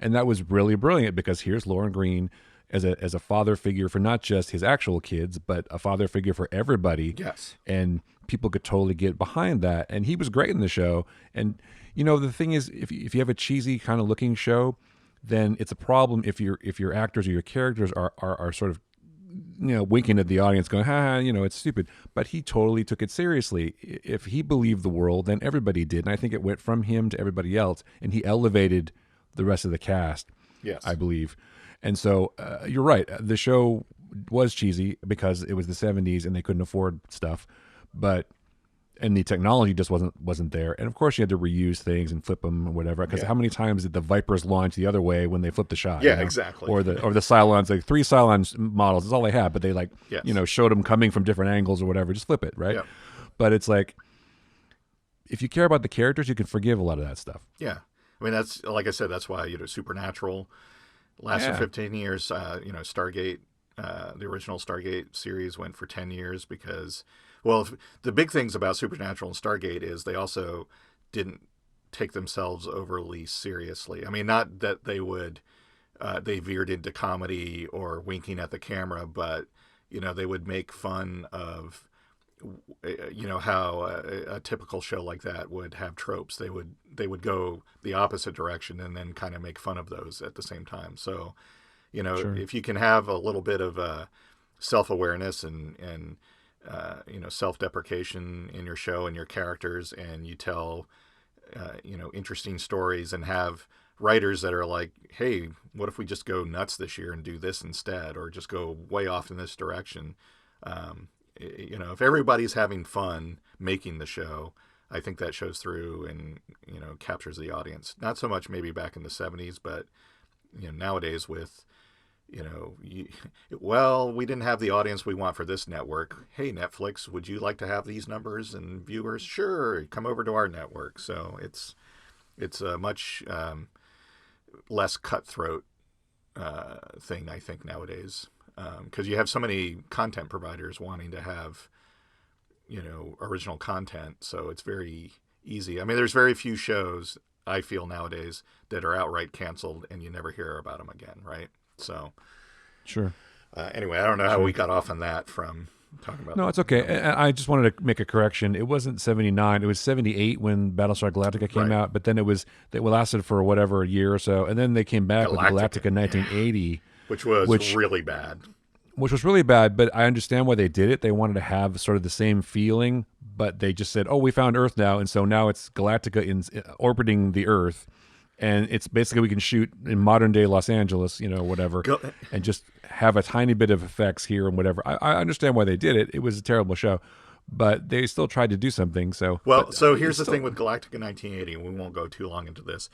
And that was really brilliant because here's Lauren Green as a father figure for not just his actual kids, but a father figure for everybody. Yes. And people could totally get behind that. And he was great in the show. And, the thing is, if you have a cheesy kind of looking show, then it's a problem if your actors or your characters are sort of, winking at the audience going, it's stupid. But he totally took it seriously. If he believed the world, then everybody did. And I think it went from him to everybody else. And he elevated the rest of the cast, yes, I believe. And so you're right. The show was cheesy because it was the 70s and they couldn't afford stuff. And the technology just wasn't there. And of course, you had to reuse things and flip them or whatever. Because how many times did the Vipers launch the other way when they flipped the shot? Yeah, exactly. Or the Cylons, like 3 Cylons models is all they had, but they showed them coming from different angles or whatever. Just flip it, right? Yeah. But it's like, if you care about the characters, you can forgive a lot of that stuff. Yeah, I mean that's, like I said, that's why Supernatural lasted 15 years. Stargate, the original Stargate series went for 10 years because. Well, the big things about Supernatural and Stargate is they also didn't take themselves overly seriously. I mean, not that they would, they veered into comedy or winking at the camera, but, they would make fun of, how a typical show like that would have tropes. They would go the opposite direction and then kind of make fun of those at the same time. So, Sure. if you can have a little bit of self-awareness and self-deprecation in your show and your characters, and you tell, interesting stories and have writers that are like, hey, what if we just go nuts this year and do this instead, or just go way off in this direction? If everybody's having fun making the show, I think that shows through and, captures the audience. Not so much maybe back in the 70s, but, nowadays with, we didn't have the audience we want for this network. Hey, Netflix, would you like to have these numbers and viewers? Sure, come over to our network. So it's a much less cutthroat thing, I think, nowadays, because you have so many content providers wanting to have, original content. So it's very easy. I mean, there's very few shows, I feel, nowadays that are outright canceled and you never hear about them again, right? So, sure. Anyway, I don't know how we got off on that from talking about. No, it's okay. I just wanted to make a correction. It wasn't 79. It was 78 when Battlestar Galactica came out. But then it lasted for whatever, a year or so, and then they came back with Galactica in 1980, which was really bad. Which was really bad. But I understand why they did it. They wanted to have sort of the same feeling, but they just said, "Oh, we found Earth now," and so now it's Galactica orbiting the Earth. And it's basically we can shoot in modern day Los Angeles, whatever, and just have a tiny bit of effects here and whatever. I understand why they did it. It was a terrible show, but they still tried to do something. So here's the thing with Galactica 1980, and we won't go too long into this.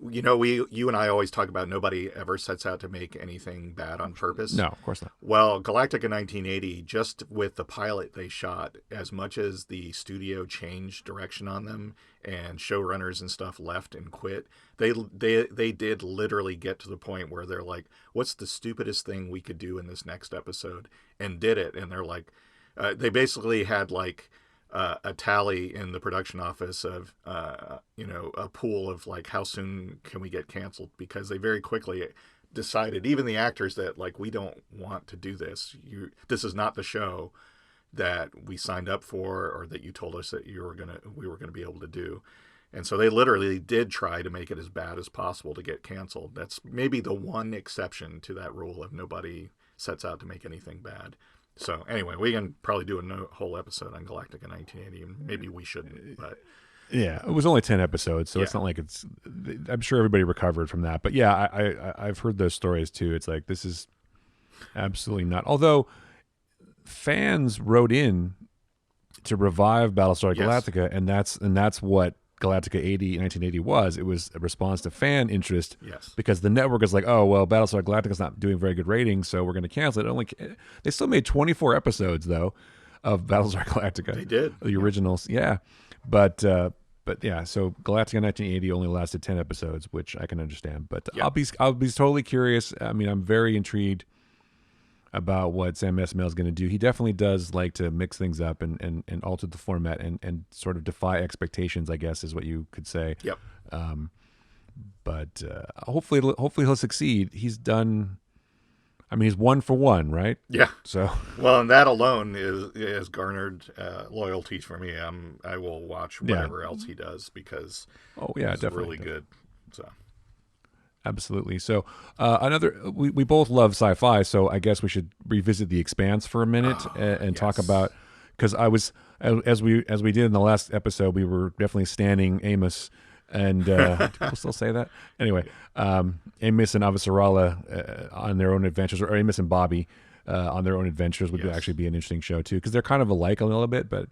You and I always talk about nobody ever sets out to make anything bad on purpose. No, of course not. Well, Galactica 1980, just with the pilot they shot, as much as the studio changed direction on them and showrunners and stuff left and quit, they did literally get to the point where they're like, what's the stupidest thing we could do in this next episode? And did it. And they're like, they basically had like a tally in the production office of a pool of like how soon can we get canceled, because they very quickly decided, even the actors, that like, we don't want to do this. This is not the show that we signed up for, or that you told us that we were gonna be able to do. And so they literally did try to make it as bad as possible to get canceled. That's maybe the one exception to that rule, if nobody sets out to make anything bad. So anyway, we can probably do a whole episode on Galactica 1980, and maybe we shouldn't, but yeah, it was only 10 episodes, so it's not like it's. I'm sure everybody recovered from that, but yeah, I've heard those stories too. It's like, this is absolutely not. Although fans wrote in to revive Battlestar Galactica, and that's what Galactica 1980 was. It was a response to fan interest, because the network is like, oh, well, Battlestar Galactica's not doing very good ratings, so we're going to cancel it. They still made 24 episodes, though, of Battlestar Galactica. They did. The originals, yeah. But yeah, so Galactica 1980 only lasted 10 episodes, which I can understand. But I'll be totally curious. I mean, I'm very intrigued about what Sam Esmail is going to do. He definitely does like to mix things up and alter the format and sort of defy expectations, I guess, is what you could say. Yep. But hopefully he'll succeed. He's done. I mean, he's 1 for 1, right? Yeah. So well, and that alone is garnered loyalty for me. I will watch whatever else he does, because it's definitely really good. So. Absolutely. So we both love sci-fi, so I guess we should revisit The Expanse for a minute and talk about, because I was, as we did in the last episode, we were definitely standing Amos and do people still say that? Anyway, Amos and Avasarala on their own adventures, or Amos and Bobby on their own adventures would actually be an interesting show too, because they're kind of alike a little bit. But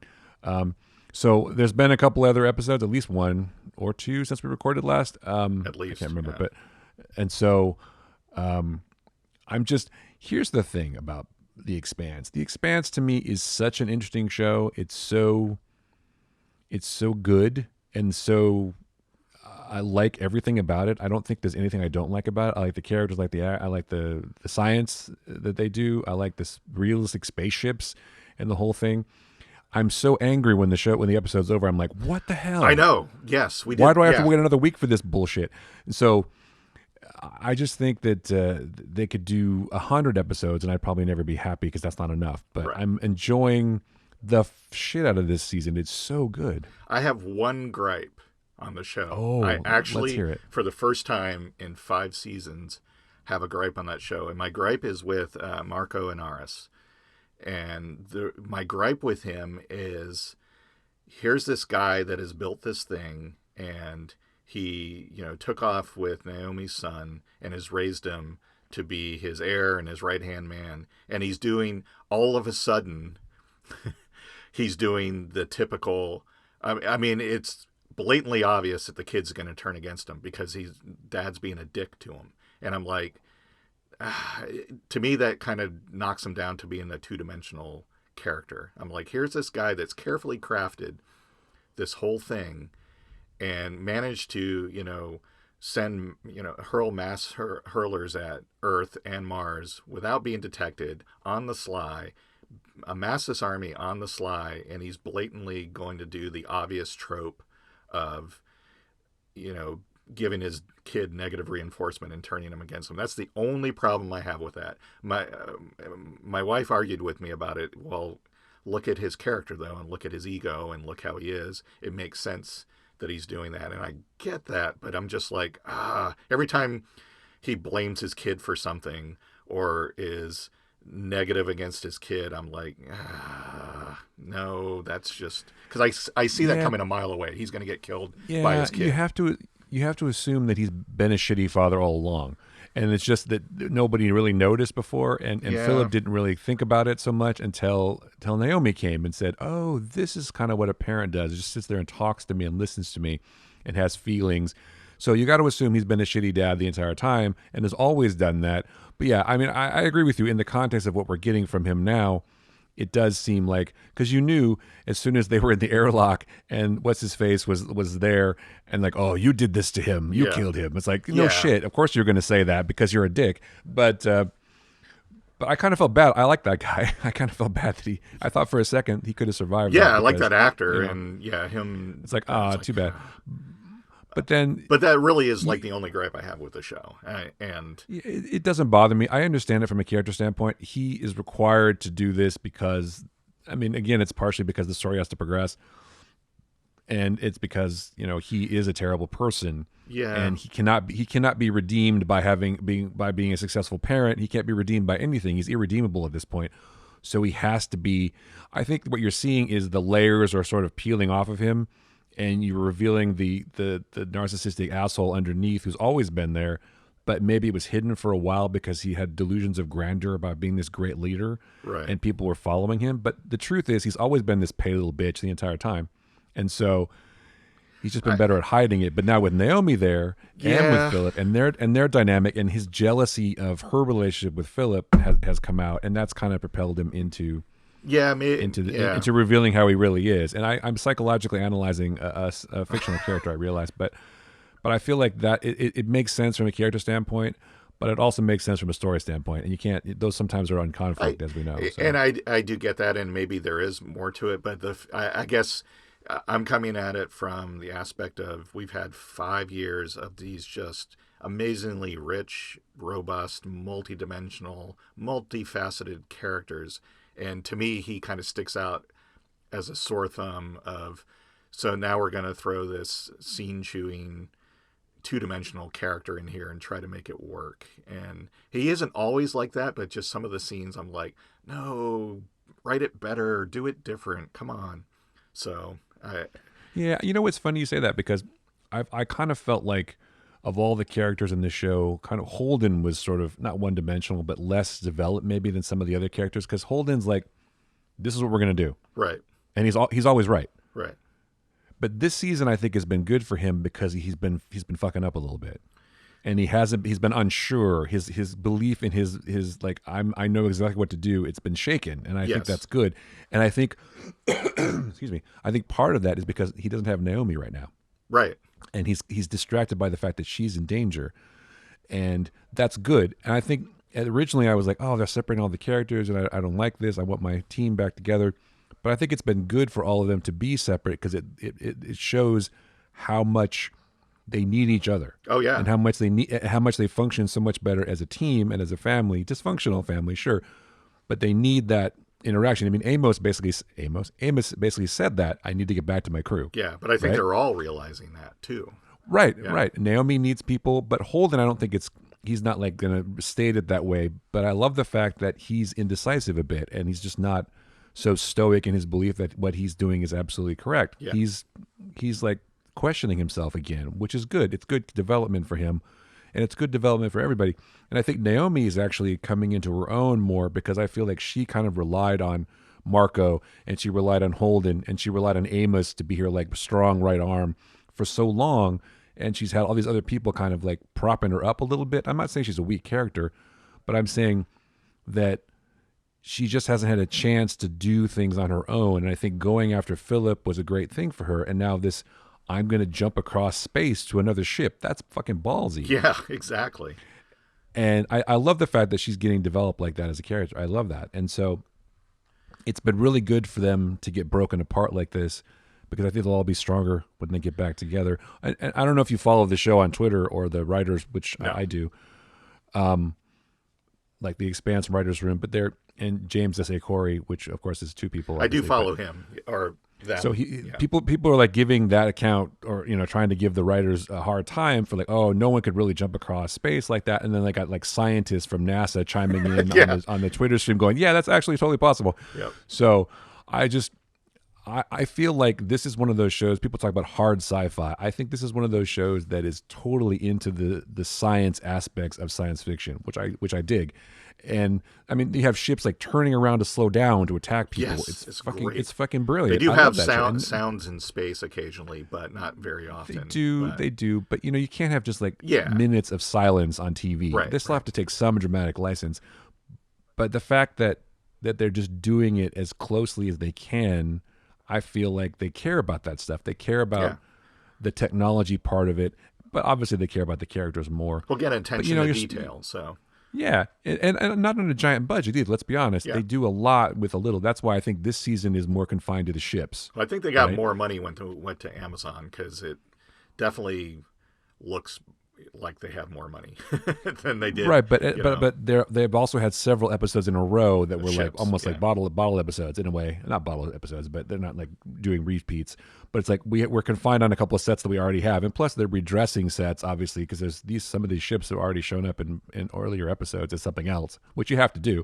so there's been a couple other episodes, at least 1 or 2 since we recorded last. At least I can't remember, but. And so here's the thing about The Expanse. The Expanse to me is such an interesting show. It's so good, and so I like everything about it. I don't think there's anything I don't like about it. I like the characters, I like the science that they do. I like this realistic spaceships and the whole thing. I'm so angry when the episode's over. I'm like, what the hell? I know. Yes, we did. Why do I have to wait another week for this bullshit? And so I just think that they could do 100 episodes, and I'd probably never be happy, because that's not enough. But I'm enjoying the shit out of this season. It's so good. I have one gripe on the show. Oh, I actually, let's hear it. For the first time in 5 seasons, have a gripe on that show. And my gripe is with Marco Inaris. And my gripe with him is, here's this guy that has built this thing, and he, took off with Naomi's son and has raised him to be his heir and his right-hand man. And he's doing, all of a sudden, he's doing the typical, I mean, it's blatantly obvious that the kid's going to turn against him because dad's being a dick to him. And I'm like, to me, that kind of knocks him down to being a two-dimensional character. I'm like, here's this guy that's carefully crafted this whole thing and managed to, send, hurl mass hurlers at Earth and Mars without being detected, on the sly, amass this army on the sly, and he's blatantly going to do the obvious trope of, giving his kid negative reinforcement and turning him against him. That's the only problem I have with that. My wife argued with me about it. Well, look at his character, though, and look at his ego, and look how he is. It makes sense that he's doing that, and I get that, but I'm just like, every time he blames his kid for something or is negative against his kid, I'm like, no, that's just, because I see that coming a mile away. He's going to get killed by his kid. You have to assume that he's been a shitty father all along. And it's just that nobody really noticed before. And Philip didn't really think about it so much until Naomi came and said, oh, this is kind of what a parent does. It just sits there and talks to me and listens to me and has feelings. So you got to assume he's been a shitty dad the entire time and has always done that. But yeah, I mean, I agree with you in the context of what we're getting from him now. It does seem like, because you knew as soon as they were in the airlock and what's his face was there and like, oh, you did this to him, you killed him. It's like, no shit. Of course you're going to say that because you're a dick. But But I kind of felt bad. I like that guy. I kind of felt bad that I thought for a second he could have survived. Yeah, that I like because, that actor, you know, and yeah, him. it's like, It's like, too bad. But then, but that really is like the only gripe I have with the show. And it doesn't bother me. I understand it from a character standpoint. He is required to do this because, I mean, again, it's partially because the story has to progress, and it's because he is a terrible person. yeah, And he cannot be redeemed by being a successful parent. He can't be redeemed by anything. He's irredeemable at this point. So he has to be. I think what you're seeing is the layers are sort of peeling off of him, and you're revealing the narcissistic asshole underneath who's always been there, but maybe it was hidden for a while because he had delusions of grandeur about being this great leader, right. and people were following him. But the truth is, he's always been this pale little bitch the entire time, and so he's just been better at hiding it. But now with Naomi there and with Philip and their dynamic and his jealousy of her relationship with Philip has come out, and that's kind of propelled him into revealing how he really is. And I'm psychologically analyzing a fictional character, I realize, but I feel like that it makes sense from a character standpoint, but it also makes sense from a story standpoint. And you can't; those sometimes are on conflict, as we know. So. And I do get that, and maybe there is more to it. But I guess I'm coming at it from the aspect of we've had 5 years of these just amazingly rich, robust, multidimensional, multifaceted characters. And to me, he kind of sticks out as a sore thumb of, so now we're going to throw this scene-chewing, two-dimensional character in here and try to make it work. And he isn't always like that, but just some of the scenes I'm like, no, write it better, do it different, come on. So, yeah, it's funny you say that because I kind of felt like of all the characters in the show, kind of Holden was sort of not one-dimensional, but less developed maybe than some of the other characters. Because Holden's like, this is what we're gonna do, right, and he's always right. right. But this season, I think, has been good for him because he's been fucking up a little bit, and he's been unsure. His belief in his like I know exactly what to do. It's been shaken, and I think that's good. And I think, excuse me, I think part of that is because he doesn't have Naomi right now. Right. And he's distracted by the fact that she's in danger, and that's good. And I think originally I was like, oh, they're separating all the characters, and I don't like this. I want my team back together. But I think it's been good for all of them to be separate because it shows how much they need each other. Oh yeah, and how much they function so much better as a team and as a family, dysfunctional family, sure, but they need that interaction. I mean, Amos basically said that I need to get back to my crew. Yeah, but I think they're all realizing that too. Right, right. Naomi needs people, but Holden, I don't think he's not like gonna state it that way. But I love the fact that he's indecisive a bit, and he's just not so stoic in his belief that what he's doing is absolutely correct. Yeah. He's like questioning himself again, which is good. It's good development for him, and it's good development for everybody. And I think Naomi is actually coming into her own more because I feel like she kind of relied on Marco, and she relied on Holden, and she relied on Amos to be her like strong right arm for so long, and she's had all these other people kind of like propping her up a little bit. I'm not saying she's a weak character, but I'm saying that she just hasn't had a chance to do things on her own. And I think going after Philip was a great thing for her. And now this, I'm going to jump across space to another ship. That's fucking ballsy. Yeah, exactly. And I love the fact that she's getting developed like that as a character. I love that. And so it's been really good for them to get broken apart like this, because I think they'll all be stronger when they get back together. And I don't know if you follow the show on Twitter or the writers, which I do, like the Expanse writers room, but they're, and James S.A. Corey, which of course is two people. I do follow him or that. So people are like giving that account, or trying to give the writers a hard time for like, oh, no one could really jump across space like that. And then they got like scientists from NASA chiming in on the Twitter stream going, yeah, that's actually totally possible. Yep. So I feel like this is one of those shows, people talk about hard sci-fi. I think this is one of those shows that is totally into the science aspects of science fiction, which I dig. And I mean, you have ships like turning around to slow down to attack people. Yes, it's fucking great. It's fucking brilliant. They do have sounds in space occasionally, but not very often. They do, but you can't have just like minutes of silence on TV. Right, They still have to take some dramatic license. But the fact that they're just doing it as closely as they can, I feel like they care about that stuff. They care about the technology part of it, but obviously they care about the characters more. We'll get attention to detail. So Yeah, and not on a giant budget either. Let's be honest; Yeah. they do a lot with a little. That's why I think this season is more confined to the ships, I think they got right? more money went to Amazon because it definitely looks like they have more money than they did. Right, but You know, they've also had several episodes in a row that the were like ships. almost like Yeah. bottle episodes in a way. Not bottle episodes, but they're not like doing repeats. But it's like we're confined on a couple of sets that we already have, and plus they're redressing sets obviously because there's some of these ships have already shown up in earlier episodes as something else, which you have to do.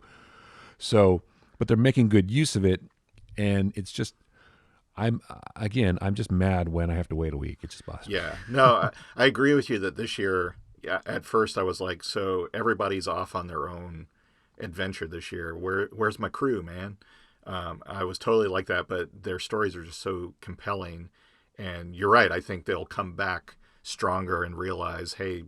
So, but they're making good use of it, and it's just I'm just mad when I have to wait a week. It's just bothers me. Yeah. No, I agree with you that this year, yeah, at first I was like, so everybody's off on their own adventure this year. Where's my crew, man? I was totally like that, but their stories are just so compelling. And you're right. I think they'll come back stronger and realize, hey,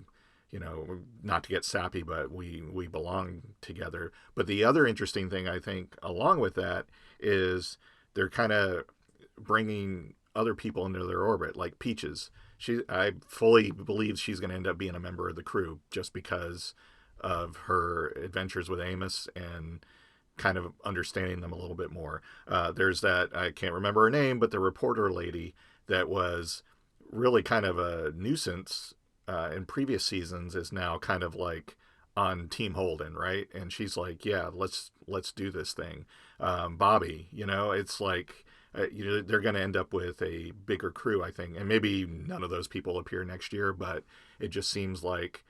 not to get sappy, but we belong together. But the other interesting thing I think along with that is they're kind of bringing other people into their orbit, like Peaches. I fully believe she's going to end up being a member of the crew just because of her adventures with Amos and kind of understanding them a little bit more. There's that, I can't remember her name, but the reporter lady that was really kind of a nuisance in previous seasons is now kind of like on Team Holden, right? And she's like, yeah, let's do this thing. Bobby, it's like they're going to end up with a bigger crew, I think, and maybe none of those people appear next year, but it just seems like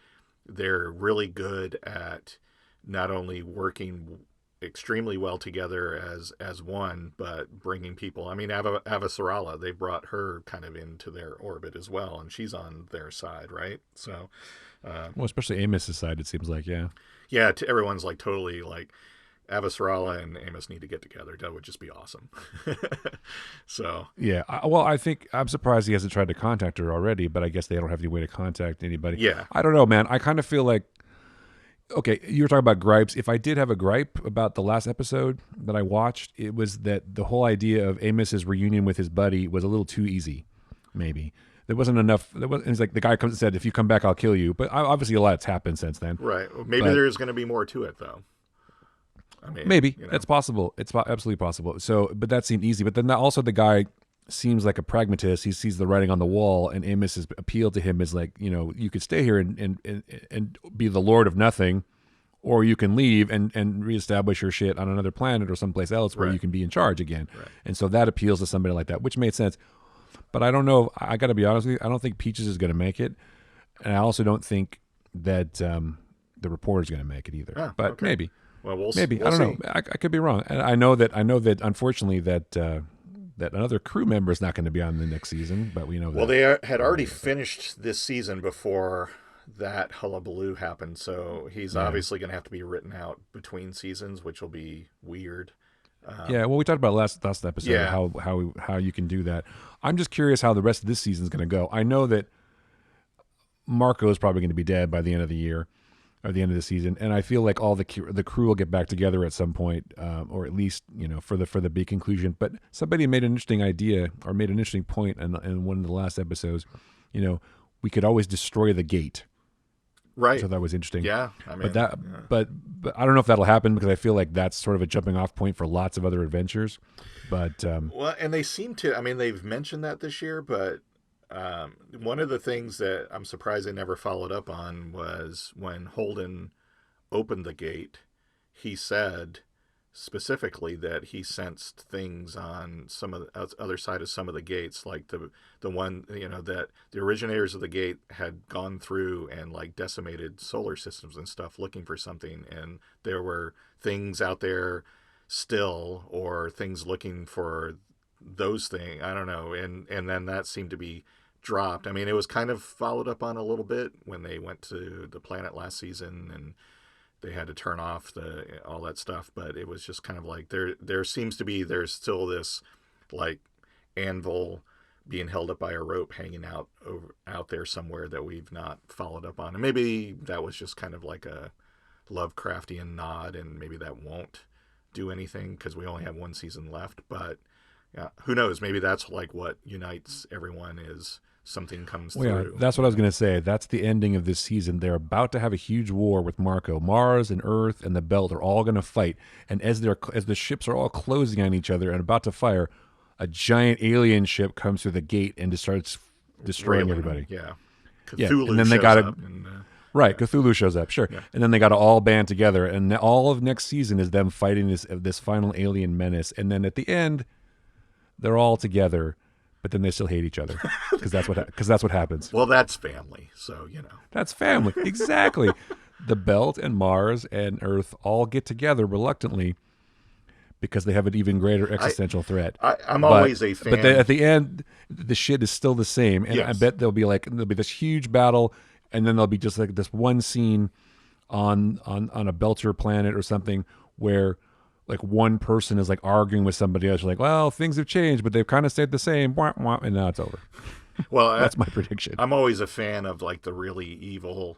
they're really good at not only working extremely well together as one, but bringing people. I mean, Ava Sarala, they brought her kind of into their orbit as well, and she's on their side, right? So, Well, especially Amos's side, it seems like, yeah. yeah, everyone's like totally like Avasarala and Amos need to get together. That would just be awesome. So Yeah. Well, I think I'm surprised he hasn't tried to contact her already, but I guess they don't have any way to contact anybody. yeah, I don't know, man. I kind of feel like, okay, you were talking about gripes. If I did have a gripe about the last episode that I watched, it was that the whole idea of Amos's reunion with his buddy was a little too easy, maybe. There wasn't enough. It's like the guy comes and said, if you come back, I'll kill you. But obviously a lot's happened since then. right. Maybe But there's going to be more to it, though. I mean, maybe it's possible. It's absolutely possible. So, but that seemed easy. But then also the guy seems like a pragmatist. He sees the writing on the wall, and Amos's appeal to him is like, you could stay here and be the lord of nothing, or you can leave and reestablish your shit on another planet or someplace else where right, you can be in charge again. right. And so that appeals to somebody like that, which made sense. But I don't know. I got to be honest with you. I don't think Peaches is going to make it, and I also don't think that the reporter's going to make it either. Oh, but okay. maybe. Well, we'll Maybe we'll I don't see. know. I could be wrong. And I know that unfortunately that that another crew member is not going to be on the next season. But we know Well, that. they had already finished this season before that hullabaloo happened, so he's Yeah. obviously going to have to be written out between seasons, which will be weird. Yeah. Well, we talked about last episode Yeah, how you can do that. I'm just curious how the rest of this season is going to go. I know that Marco is probably going to be dead by the end of the year or the end of the season, and I feel like all the crew will get back together at some point, or at least for the big conclusion. But somebody made an interesting idea or made an interesting point in one of the last episodes. We could always destroy the gate. right. So that was interesting. Yeah, I mean, But that, yeah. but I don't know if that'll happen because I feel like that's sort of a jumping off point for lots of other adventures. But Well, and they seem to. I mean, they've mentioned that this year, but one of the things that I'm surprised they never followed up on was when Holden opened the gate. He said specifically that he sensed things on some of the other side of some of the gates, like the one that the originators of the gate had gone through and like decimated solar systems and stuff looking for something, and there were things out there still or things looking for those things. I don't know, and then that seemed to be dropped. I mean, it was kind of followed up on a little bit when they went to the planet last season and they had to turn off all that stuff, but it was just kind of like there seems to be there's still this like anvil being held up by a rope hanging out there somewhere that we've not followed up on. And maybe that was just kind of like a Lovecraftian nod, and maybe that won't do anything because we only have one season left. But Yeah. Who knows? Maybe that's like what unites everyone is something comes Well, yeah, through. that's what I was going to say. That's the ending of this season. They're about to have a huge war with Marco. Mars and Earth and the Belt are all going to fight, and as the ships are all closing on each other and about to fire, a giant alien ship comes through the gate and just starts destroying Railing them. everybody. Yeah. Yeah, and Cthulhu then they shows got to up. And, right. Cthulhu shows up, sure, yeah. and then they got to all band together, and all of next season is them fighting this final alien menace, and then at the end, they're all together, but then they still hate each other because that's what happens. Well, that's family. So, That's family. Exactly. The Belt and Mars and Earth all get together reluctantly because they have an even greater existential threat. I'm always a fan. But at the end, the shit is still the same. And I Yes. bet there'll be this huge battle, and then there'll be just like this one scene on a Belter planet or something where like one person is like arguing with somebody else. You're like, well, things have changed, but they've kind of stayed the same. Wah, wah, and now it's over. Well, That's my prediction. I'm always a fan of like the really evil,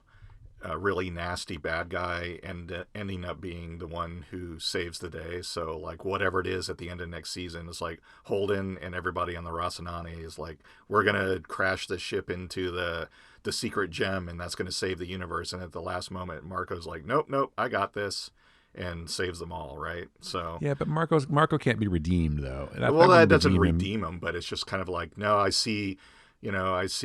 really nasty bad guy, and ending up being the one who saves the day. So like whatever it is at the end of next season is like Holden and everybody on the Rocinante is like, we're gonna crash the ship into the secret gem, and that's gonna save the universe. And at the last moment, Marco's like, nope, I got this, and saves them all. Right. So Yeah, but Marco can't be redeemed though. that wouldn't doesn't redeem him. redeem him, but it's just kind of like, no, I see, you guys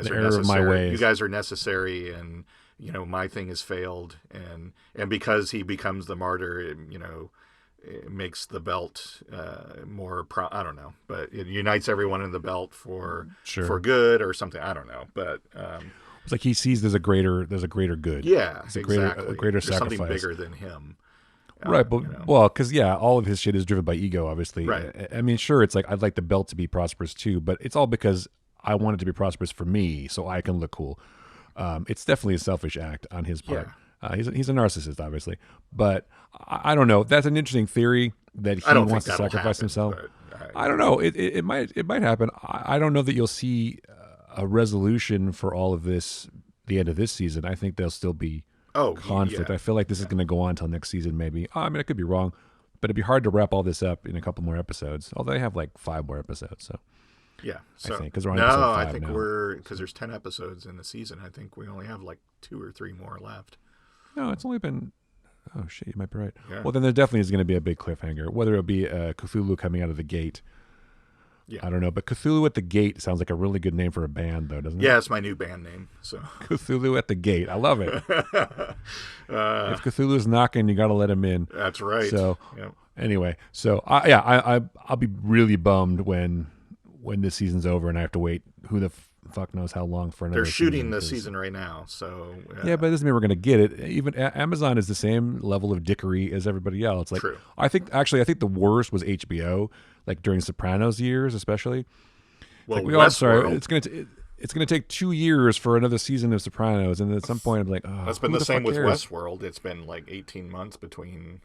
The are error of my necessary. ways. You guys are necessary, and my thing has failed, and because he becomes the martyr, it makes the Belt more. I don't know, but it unites everyone in the Belt for good or something. I don't know, but It's like he sees there's a greater good. yeah, It's a exactly. greater There's sacrifice. something bigger than him. Right, but well, because all of his shit is driven by ego, obviously. Right. I mean, sure, it's like I'd like the Belt to be prosperous too, but it's all because I want it to be prosperous for me, so I can look cool. It's definitely a selfish act on his part. Yeah. He's a narcissist, obviously, but I don't know. That's an interesting theory that he wants to sacrifice himself. I don't know. It might happen. I don't know that you'll see a resolution for all of this. The end of this season, I think there'll still be conflict. Yeah. I feel like this is going to go on until next season, maybe. I mean, I could be wrong, but it'd be hard to wrap all this up in a couple more episodes. Although they have like 5 more episodes, so yeah. So, I think because we're on episode 5 I think now. because there's 10 episodes in the season. I think we only have like 2 or 3 more left. No, it's only been. Oh shit, you might be right. Yeah. Well, then there definitely is going to be a big cliffhanger. Whether it'll be Cthulhu coming out of the gate. Yeah. I don't know, but Cthulhu at the Gate sounds like a really good name for a band, though, doesn't it? Yeah, it's my new band name. So Cthulhu at the Gate. I love it. If Cthulhu's knocking, you got to let him in. That's right. So Yep. anyway, so I'll be really bummed when this season's over and I have to wait. Who the fuck knows how long for another? They're shooting the season season right now, so yeah, but it doesn't mean we're going to get it. Even Amazon is the same level of dickery as everybody else. Like, True. I think the worst was HBO, like during Sopranos years, especially. well, Like, I'm sorry, Westworld- it's gonna take 2 years for another season of Sopranos, and at some point I'm like, oh, That's been who the same fuck with cares? Westworld. It's been like 18 months between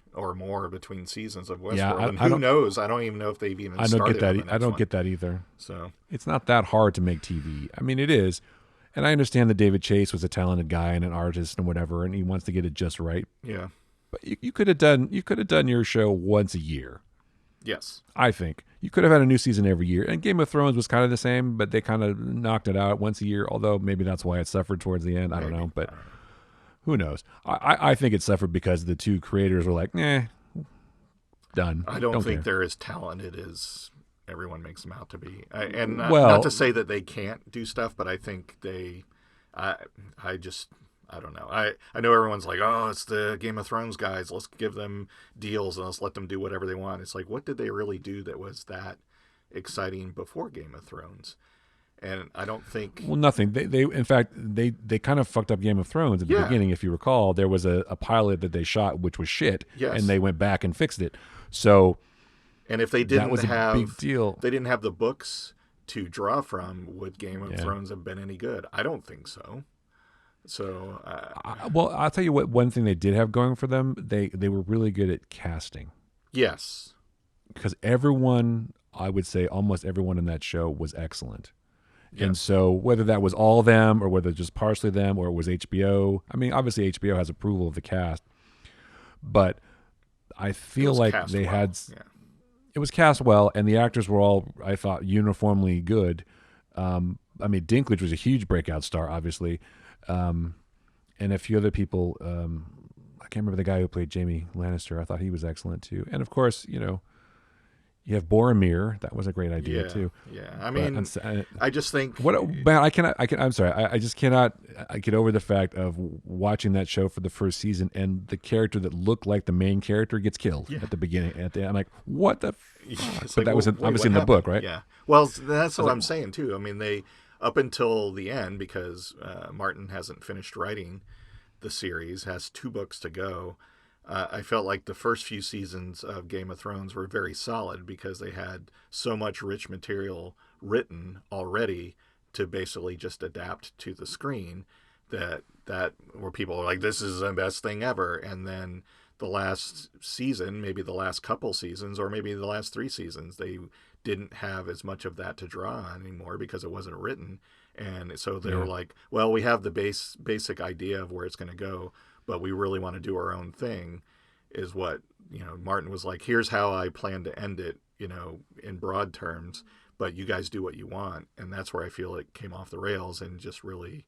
seasons of Westworld, Yeah, and who knows? I don't even know if they've even. I don't started get that. on the I next don't one. get that either. So It's not that hard to make TV. I mean, it is, and I understand that David Chase was a talented guy and an artist and whatever, and he wants to get it just right. yeah, But you could have done your show once a year. yes, I think you could have had a new season every year, and Game of Thrones was kind of the same, but they kind of knocked it out once a year. Although maybe that's why it suffered towards the end. I don't know, but who knows? I think it suffered because the 2 creators were like, done. I don't think care. they're as talented as everyone makes them out to be. And Well- not to say that they can't do stuff, but I think I don't know. I know everyone's like, oh, it's the Game of Thrones guys. Let's give them deals and let's let them do whatever they want. It's like, what did they really do that was that exciting before Game of Thrones? And I don't think. Well, nothing. They in fact they kind of fucked up Game of Thrones at the Yeah. beginning. If you recall, there was a pilot that they shot which was shit, Yes. and they went back and fixed it. So And if they that didn't was a have, big deal. they didn't have the books to draw from, would Game of Yeah. Thrones have been any good? I don't think so. So Well, I'll tell you what. One thing they did have going for them, they were really good at casting, yes, because everyone, I would say almost everyone in that show was excellent. Yeah. And so whether that was all them or whether just partially them or it was HBO, I mean, obviously HBO has approval of the cast, but I feel was like cast they well. had, Yeah. it was cast well, and the actors were all, I thought, uniformly good. I mean, Dinklage was a huge breakout star, obviously, and a few other people. I can't remember the guy who played Jaime Lannister. I thought he was excellent too. And of course, you have Boromir. That was a great idea too. Yeah. I But mean, I just think man, I'm sorry. I just cannot get over the fact of watching that show for the first season and the character that looked like the main character gets killed at the beginning. At the end, I'm like, what the? But like, that was obviously what in the happened? book, right? Yeah. Well, that's what I'm saying too. I mean, they up until the end, because Martin hasn't finished writing the series, has 2 books to go. I felt like the first few seasons of Game of Thrones were very solid because they had so much rich material written already to basically just adapt to the screen that where people are like, this is the best thing ever. And then the last season, maybe the last couple seasons, or maybe the last 3 seasons, they didn't have as much of that to draw on anymore because it wasn't written. And so they were like, well, we have the basic idea of where it's going to go, but we really want to do our own thing, is what, Martin was like, here's how I plan to end it, in broad terms, but you guys do what you want. And that's where I feel it came off the rails and just really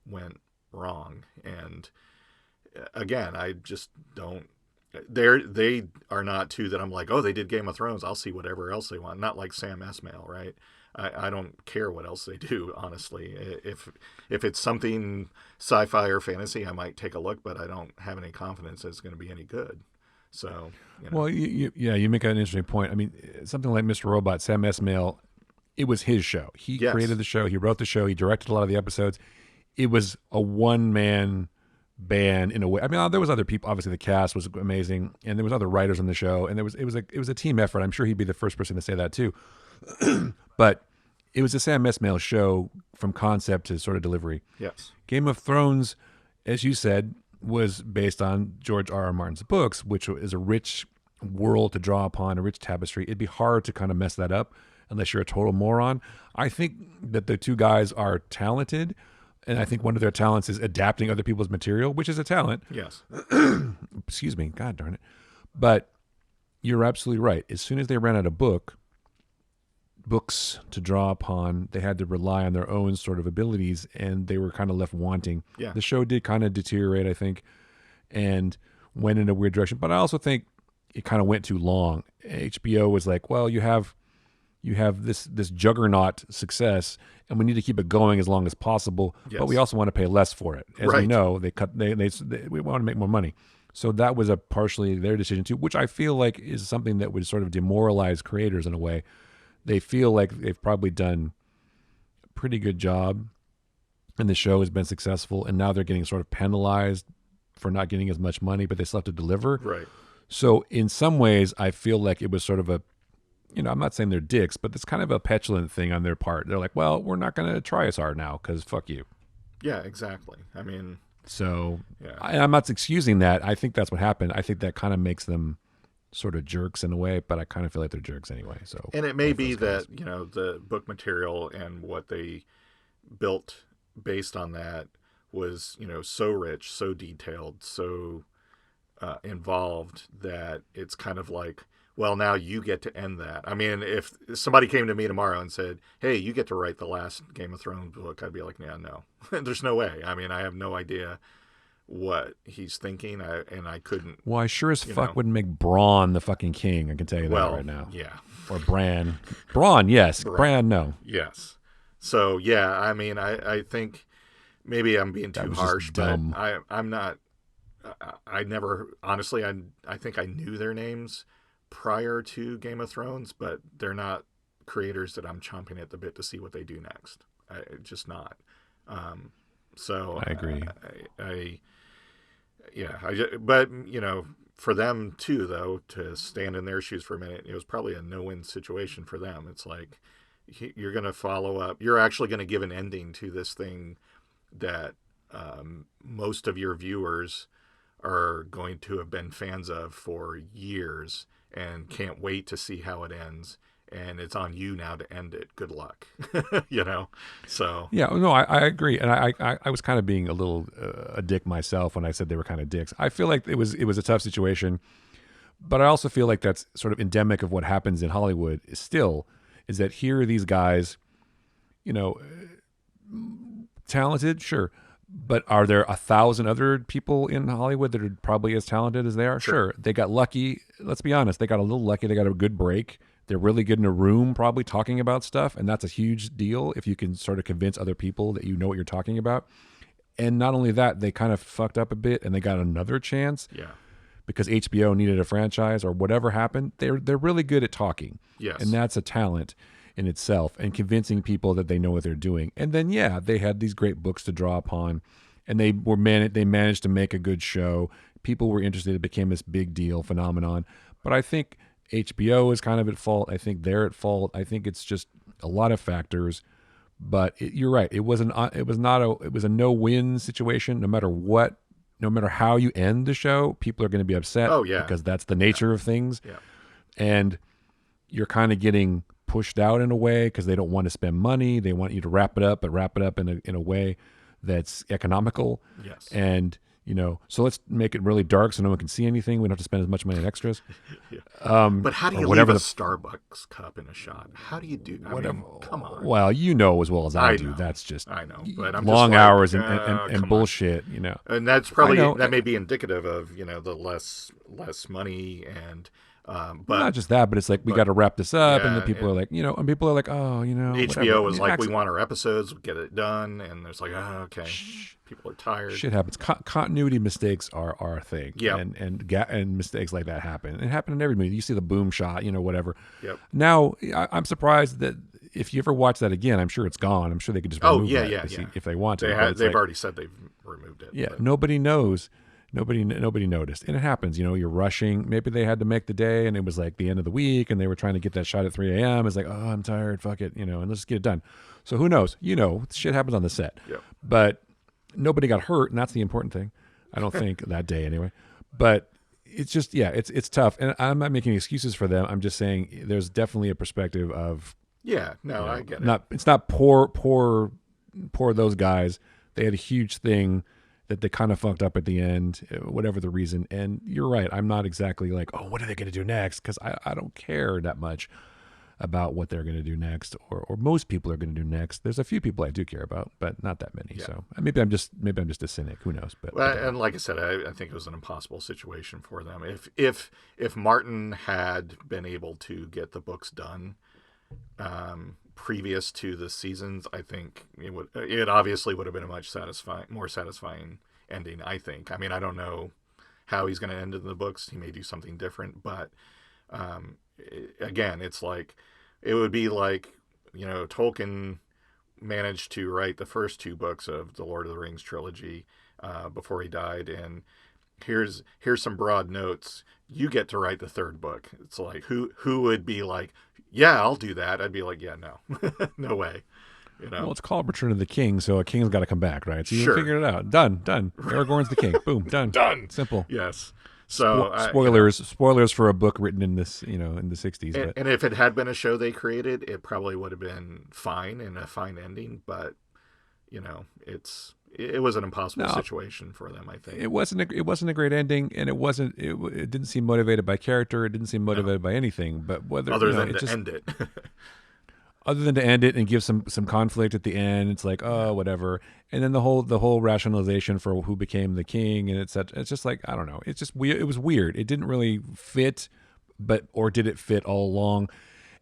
went wrong. And again, I just don't, they are not 2 that I'm like, oh, they did Game of Thrones, I'll see whatever else they want. Not like Sam Esmail, right? I don't care what else they do, honestly. If it's something sci-fi or fantasy, I might take a look, but I don't have any confidence that it's going to be any good. So, Well, you make an interesting point. I mean, something like Mr. Robot, Sam Esmail, it was his show. He created the show. He wrote the show. He directed a lot of the episodes. It was a one-man band in a way. I mean, there was other people. Obviously, the cast was amazing, and there was other writers on the show, and it was a team effort. I'm sure he'd be the first person to say that too. But it was a Sam Esmail show from concept to sort of delivery. Yes. Game of Thrones, as you said, was based on George R. R. Martin's books, which is a rich world to draw upon, a rich tapestry. It'd be hard to kind of mess that up unless you're a total moron. I think that the 2 guys are talented, and I think one of their talents is adapting other people's material, which is a talent. Yes. Excuse me. God darn it. But you're absolutely right. As soon as they ran out of books to draw upon, they had to rely on their own sort of abilities, and they were kind of left wanting. Yeah. The show did kind of deteriorate, I think, and went in a weird direction. But I also think it kind of went too long. HBO was like, well, you have this juggernaut success, and we need to keep it going as long as possible. Yes. But we also want to pay less for it. As we know, we want to make more money. So that was a partially their decision too, which I feel like is something that would sort of demoralize creators in a way. They feel like they've probably done a pretty good job and the show has been successful, and now they're getting sort of penalized for not getting as much money, but they still have to deliver. Right. So in some ways, I feel like it was sort of a, I'm not saying they're dicks, but it's kind of a petulant thing on their part. They're like, well, we're not going to try as hard now because fuck you. Yeah, exactly. I mean, so I'm not excusing that. I think that's what happened. I think that kind of makes them sort of jerks in a way, but I kind of feel like they're jerks anyway. So, and it may be that the book material and what they built based on that was so rich, so detailed, so involved that it's kind of like, well, now you get to end that. I mean, if somebody came to me tomorrow and said, hey, you get to write the last Game of Thrones book, I'd be like, yeah, no. There's no way. I mean, I have no idea what he's thinking, and I couldn't. Well, I sure as fuck wouldn't make Braun the fucking king. I can tell you that right now. Yeah. Or Bran. Braun, yes. Bran, no. Yes. So yeah, I mean, I think maybe I'm being too harsh, but I'm not. I never honestly. I think I knew their names prior to Game of Thrones, but they're not creators that I'm chomping at the bit to see what they do next. Just not. So I agree. But for them too, though, to stand in their shoes for a minute, it was probably a no-win situation for them. It's like you're going to follow up. You're actually going to give an ending to this thing that most of your viewers are going to have been fans of for years and can't wait to see how it ends. And it's on you now to end it. Good luck, So yeah, no, I agree, and I was kind of being a little a dick myself when I said they were kind of dicks. I feel like it was a tough situation, But I also feel like that's sort of endemic of what happens in Hollywood is that here are these guys, you know, talented, sure. But are there 1,000 other people in Hollywood that are probably as talented as they are? Sure. They got lucky. Let's be honest. They got a little lucky. They got a good break. They're really good in a room, probably talking about stuff. And that's a huge deal if you can sort of convince other people that you know what you're talking about. And not only that, they kind of fucked up a bit and they got another chance. Yeah. Because HBO needed a franchise or whatever happened. They're really good at talking. Yes. And that's a talent in itself, and convincing people that they know what they're doing. And then, yeah, they had these great books to draw upon, and they managed to make a good show. People were interested. It became this big deal phenomenon. But I think HBO is kind of at fault. I think they're at fault. I think it's just a lot of factors. But you're right. It was a no-win situation. No matter what, no matter how you end the show, people are going to be upset. Oh yeah, because that's the nature of things. Yeah, and you're kind of getting pushed out in a way because they don't want to spend money. They want you to wrap it up, but wrap it up in a way that's economical. Yes. And, so let's make it really dark so no one can see anything. We don't have to spend as much money on extras. Yeah. But how do you leave a Starbucks cup in a shot? How do you do that? I mean, come on. Well, you know as well as I do. That's just I know, but I'm long just hours and bullshit, And that's probably that may be indicative of the less money and but not just that, but it's like we got to wrap this up, and then people are like, and people are like, oh, HBO whatever. was like, we want our episodes, get it done, and there's like, oh, okay, people are tired. Shit happens. Continuity mistakes are a thing. Yeah, and mistakes like that happen. It happened in every movie. You see the boom shot, whatever. Yep. Now I'm surprised that if you ever watch that again, I'm sure it's gone. I'm sure they could just remove it if they want to. They've already said they've removed it. Yeah, but nobody knows. Nobody noticed. And it happens, you're rushing. Maybe they had to make the day and it was like the end of the week and they were trying to get that shot at 3 a.m. It's like, oh, I'm tired. Fuck it. And let's just get it done. So who knows? Shit happens on the set. Yep. But nobody got hurt. And that's the important thing. I don't think that day anyway. But it's just, it's tough. And I'm not making excuses for them. I'm just saying there's definitely a perspective of. Yeah, no, I get it. It's not poor those guys. They had a huge thing that they kind of fucked up at the end, whatever the reason. And you're right. I'm not exactly like, oh, what are they going to do next? Because I don't care that much about what they're going to do next, or most people are going to do next. There's a few people I do care about, but not that many. Yeah. So maybe I'm just a cynic. Who knows? But and like I said, I think it was an impossible situation for them. If Martin had been able to get the books done previous to the seasons, I think it obviously would have been a much more satisfying ending. I think. I mean, I don't know how he's going to end in the books. He may do something different, but again, it's like it would be like Tolkien managed to write the first 2 books of the Lord of the Rings trilogy before he died, and here's some broad notes. You get to write the 3rd book. It's like who would be like, yeah, I'll do that. I'd be like, yeah, no, no way. Well, it's called Return of the King, so a king's got to come back, right? So you figured it out. Done. Aragorn's the king. Boom. Done. Simple. Yes. So spoilers for a book written in this, in the 60s. And if it had been a show they created, it probably would have been fine and a fine ending. But it was an impossible situation for them. I think it wasn't a great ending, and it didn't seem motivated by character. It didn't seem motivated by anything. But whether other than to end it. Other than to end it and give some conflict at the end, it's like, oh, whatever. And then the whole rationalization for who became the king and it's just like, I don't know. It's just weird. It was weird. It didn't really fit, or did it fit all along?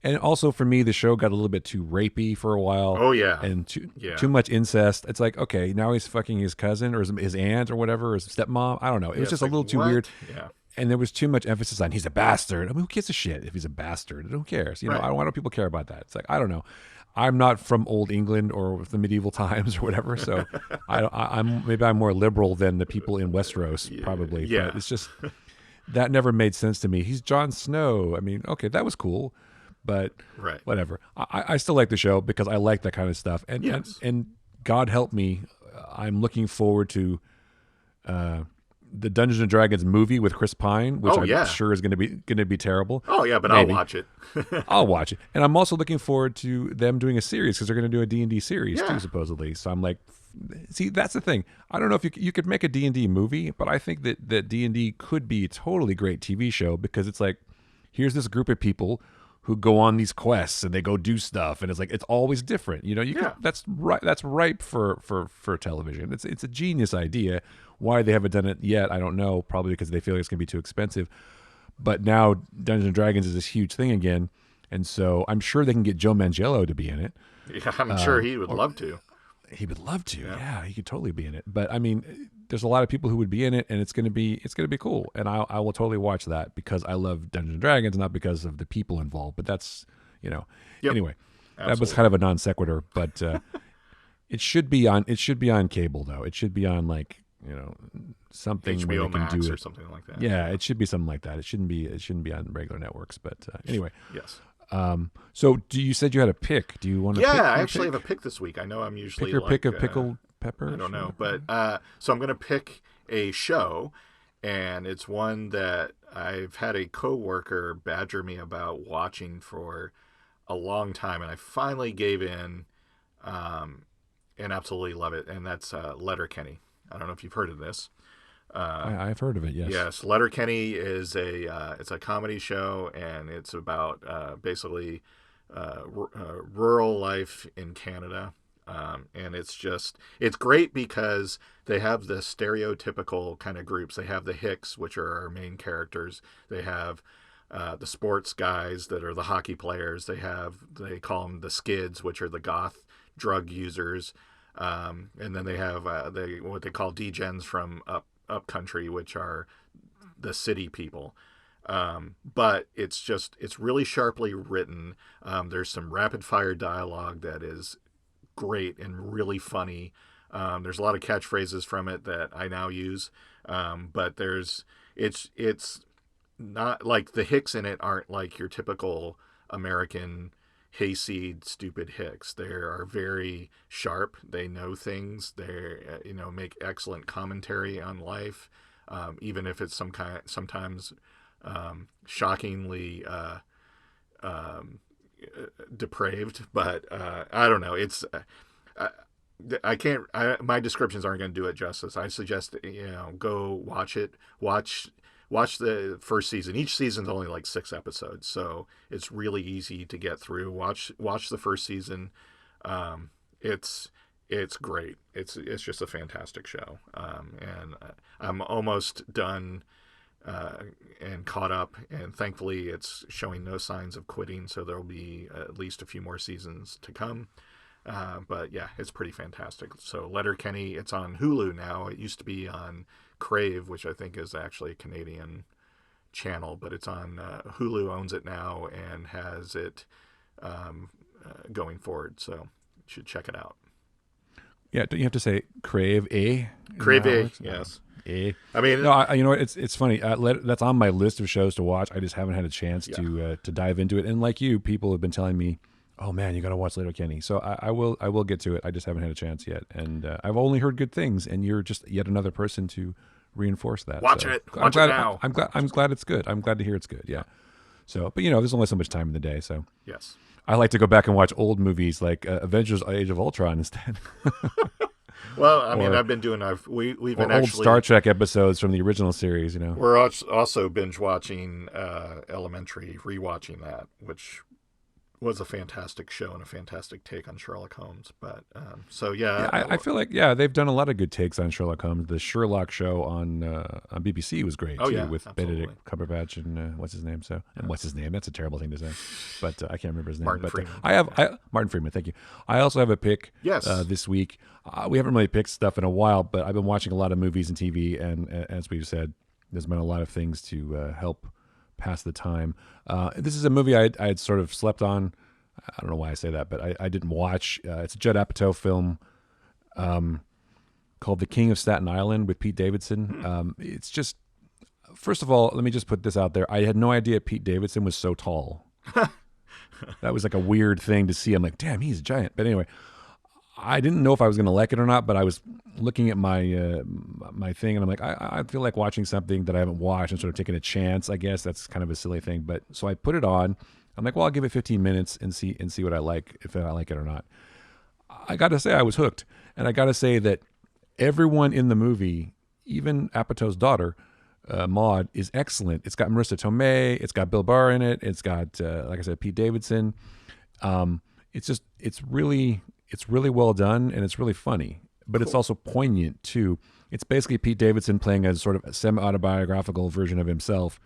And also for me, the show got a little bit too rapey for a while. Oh yeah, and too much incest. It's like, okay, now he's fucking his cousin or his aunt or whatever, or his stepmom. I don't know. It was just a little too weird. Yeah. And there was too much emphasis on he's a bastard. I mean, who gives a shit if he's a bastard? Who cares? Right. I don't want people care about that. It's like, I don't know. I'm not from old England or the medieval times or whatever, so I'm more liberal than the people in Westeros probably. Yeah. But it's just that never made sense to me. He's Jon Snow. I mean, okay, that was cool, but whatever. I still like the show because I like that kind of stuff. And and God help me, I'm looking forward to the Dungeons and Dragons movie with Chris Pine, which Oh, I'm yeah. sure is going to be terrible. Oh, yeah, but Maybe. I'll watch it. I'll watch it. And I'm also looking forward to them doing a series because they're going to do a D&D series Yeah. too, supposedly. So I'm like, see, that's the thing. I don't know if you could make a D&D movie, but I think that D&D could be a totally great TV show because it's like, here's this group of people who go on these quests and they go do stuff, and it's like it's always different. You Yeah. could, that's right. That's ripe for television. It's a genius idea. Why they haven't done it yet, I don't know. Probably because they feel like it's going to be too expensive. But now Dungeons and Dragons is this huge thing again, and so I'm sure they can get Joe Manganiello to be in it. Yeah, I'm sure he would love to. He would love to. Yeah, he could totally be in it. But I mean, there's a lot of people who would be in it, and it's gonna be cool. And I will totally watch that because I love Dungeons and Dragons, not because of the people involved. But that's Yep. Anyway, that was Absolutely. kind of a non sequitur. But it should be on cable though. It should be on like something where HBO they can Max do or it. something like that. Yeah, it should be something like that. It shouldn't be on regular networks. But anyway. Yes. So you said you had a pick. Do you want to? Yeah, pick I your actually pick? have a pick this week. I know I'm usually Pick your like, pick of pickled pepper. I don't know, but so I'm going to pick a show, and it's one that I've had a coworker badger me about watching for a long time, and I finally gave in, and absolutely love it. And that's Letterkenny. I don't know if you've heard of this. I've heard of it. Yes. Yes, Letterkenny is it's a comedy show, and it's about basically rural life in Canada. And it's great because they have the stereotypical kind of groups. They have the Hicks, which are our main characters. They have the sports guys that are the hockey players. They call them the Skids, which are the goth drug users. And then they have what they call degens from up country, which are the city people. But it's really sharply written. There's some rapid fire dialogue that is great and really funny. There's a lot of catchphrases from it that I now use. But it's not like the Hicks in it aren't like your typical American hayseed stupid Hicks. They are very sharp. They know things. They make excellent commentary on life, even if it's sometimes shockingly depraved. But I don't know. It's I can't. My descriptions aren't going to do it justice. I suggest go watch it. Watch the first season. Each season's only like 6 episodes, so it's really easy to get through. Watch the first season. It's great. It's just a fantastic show. And I'm almost done and caught up. And thankfully, it's showing no signs of quitting. So there'll be at least a few more seasons to come. But yeah, it's pretty fantastic. So Letterkenny, it's on Hulu now. It used to be on Crave, which I think is actually a Canadian channel, but it's on Hulu owns it now and has it going forward. So you should check it out. Yeah, don't you have to say Crave A? Crave A, yes. A. I mean, no, it's funny. That's on my list of shows to watch. I just haven't had a chance to dive into it. And like you, people have been telling me, "Oh man, you got to watch Letterkenny." So I will get to it. I just haven't had a chance yet, and I've only heard good things. And you're just yet another person to reinforce that. Watch it now. I'm glad it's good. I'm glad to hear it's good. Yeah. So, but there's only so much time in the day. So yes. I like to go back and watch old movies like Avengers: Age of Ultron instead. Well, I mean, I've been doing. We've been old actually Star Trek episodes from the original series. We're also binge watching Elementary, rewatching that, which was a fantastic show and a fantastic take on Sherlock Holmes. But I feel like they've done a lot of good takes on Sherlock Holmes. The Sherlock show on BBC was great too, with absolutely. Benedict Cumberbatch and what's his name. And what's his name? That's a terrible thing to say, but I can't remember his name. Martin Freeman. Martin Freeman. Thank you. I also have a pick. Yes. This week we haven't really picked stuff in a while, but I've been watching a lot of movies and TV, and as we've said, there's been a lot of things to help pass the time. This is a movie I had sort of slept on. I don't know why I say that, but I didn't watch. It's a Judd Apatow film called The King of Staten Island with Pete Davidson. It's just, first of all, let me just put this out there. I had no idea Pete Davidson was so tall. That was like a weird thing to see. I'm like, damn, he's giant. But anyway, I didn't know if I was going to like it or not, but I was looking at my thing, and I'm like, I feel like watching something that I haven't watched and sort of taking a chance. I guess that's kind of a silly thing, but so I put it on. I'm like, well, I'll give it 15 minutes and see what I like, if I like it or not. I got to say, I was hooked, and I got to say that everyone in the movie, even Apatow's daughter, Maud, is excellent. It's got Marissa Tomei, it's got Bill Burr in it, it's got like I said, Pete Davidson. It's really well done, and it's really funny, but Cool. it's also poignant too. It's basically Pete Davidson playing a sort of semi-autobiographical version of himself,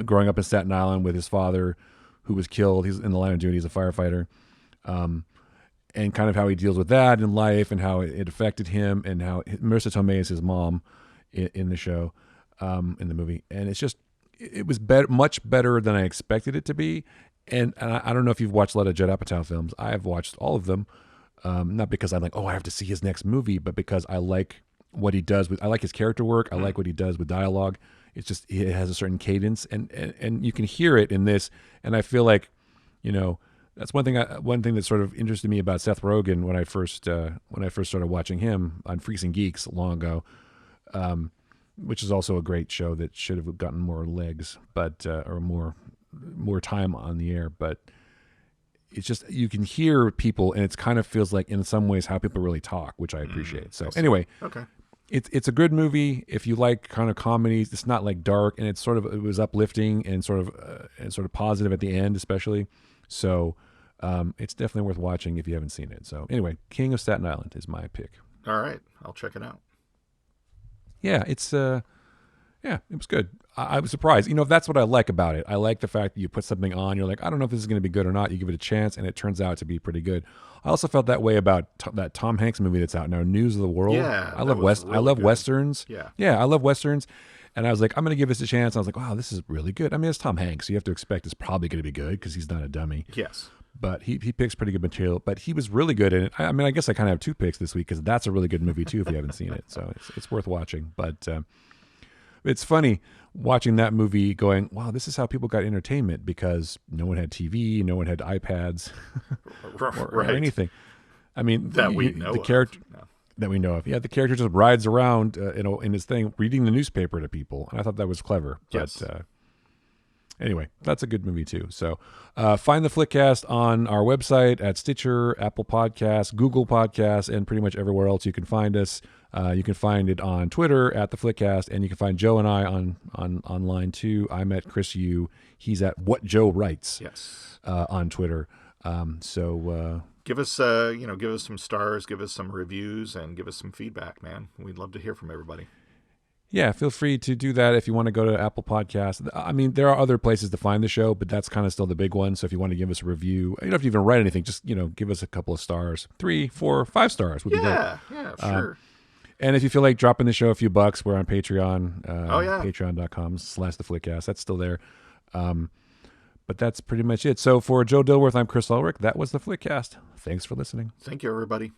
growing up in Staten Island with his father, who was killed. He's in the line of duty. He's a firefighter, and kind of how he deals with that in life, and how it affected him, and how Marissa Tomei is his mom in the show, in the movie, and it was better, much better than I expected it to be. And I don't know if you've watched a lot of Judd Apatow films. I have watched all of them. Not because I'm like, oh, I have to see his next movie, but because I like what he does I like his character work. I like what he does with dialogue. It's just, it has a certain cadence, and you can hear it in this. And I feel like, that's one thing that sort of interested me about Seth Rogen when I first started watching him on Freaks and Geeks long ago, which is also a great show that should have gotten more legs, but or more time on the air, but it's just, you can hear people, and it kind of feels like in some ways how people really talk, which I appreciate. So anyway, Okay. it's a good movie if you like kind of comedies. It's not like dark, and it was uplifting and sort of positive at the end, especially. So it's definitely worth watching if you haven't seen it. So anyway, King of Staten Island is my pick. All right. I'll check it out. Yeah, it was good. I was surprised. That's what I like about it. I like the fact that you put something on, you're like, I don't know if this is going to be good or not. You give it a chance, and it turns out to be pretty good. I also felt that way about that Tom Hanks movie that's out now, News of the World. Yeah, I love really I love good. westerns. Yeah. I love westerns. And I was like, I'm going to give this a chance. I was like, wow, this is really good. I mean, it's Tom Hanks, so you have to expect it's probably going to be good because he's not a dummy. Yes. But he picks pretty good material. But he was really good in it. I mean, I guess I kind of have two picks this week because that's a really good movie too if you haven't seen it. So it's worth watching. But it's funny watching that movie going, wow, this is how people got entertainment, because no one had TV, no one had iPads or anything. I mean, That we know the of. character No. that we know of. Yeah, the character just rides around in his thing, reading the newspaper to people, and I thought that was clever. Yes. But anyway, that's a good movie too. So find the Flickcast on our website at Stitcher, Apple Podcasts, Google Podcasts, and pretty much everywhere else you can find us. You can find it on Twitter at the Flickcast, and you can find Joe and I on online too. I'm at Chris Yu. He's at What Joe Writes. Yes. On Twitter. Give us some stars, give us some reviews, and give us some feedback, man. We'd love to hear from everybody. Yeah, feel free to do that if you want to go to Apple Podcasts. I mean, there are other places to find the show, but that's kind of still the big one. So if you want to give us a review, you don't have to even write anything. Just, give us a couple of stars, 3, 4, 5 stars would be great. Yeah, sure. And if you feel like dropping the show a few bucks, we're on Patreon. Yeah. Patreon.com/TheFlickcast. That's still there. But that's pretty much it. So for Joe Dilworth, I'm Chris Ulrich. That was the Flickcast. Thanks for listening. Thank you, everybody.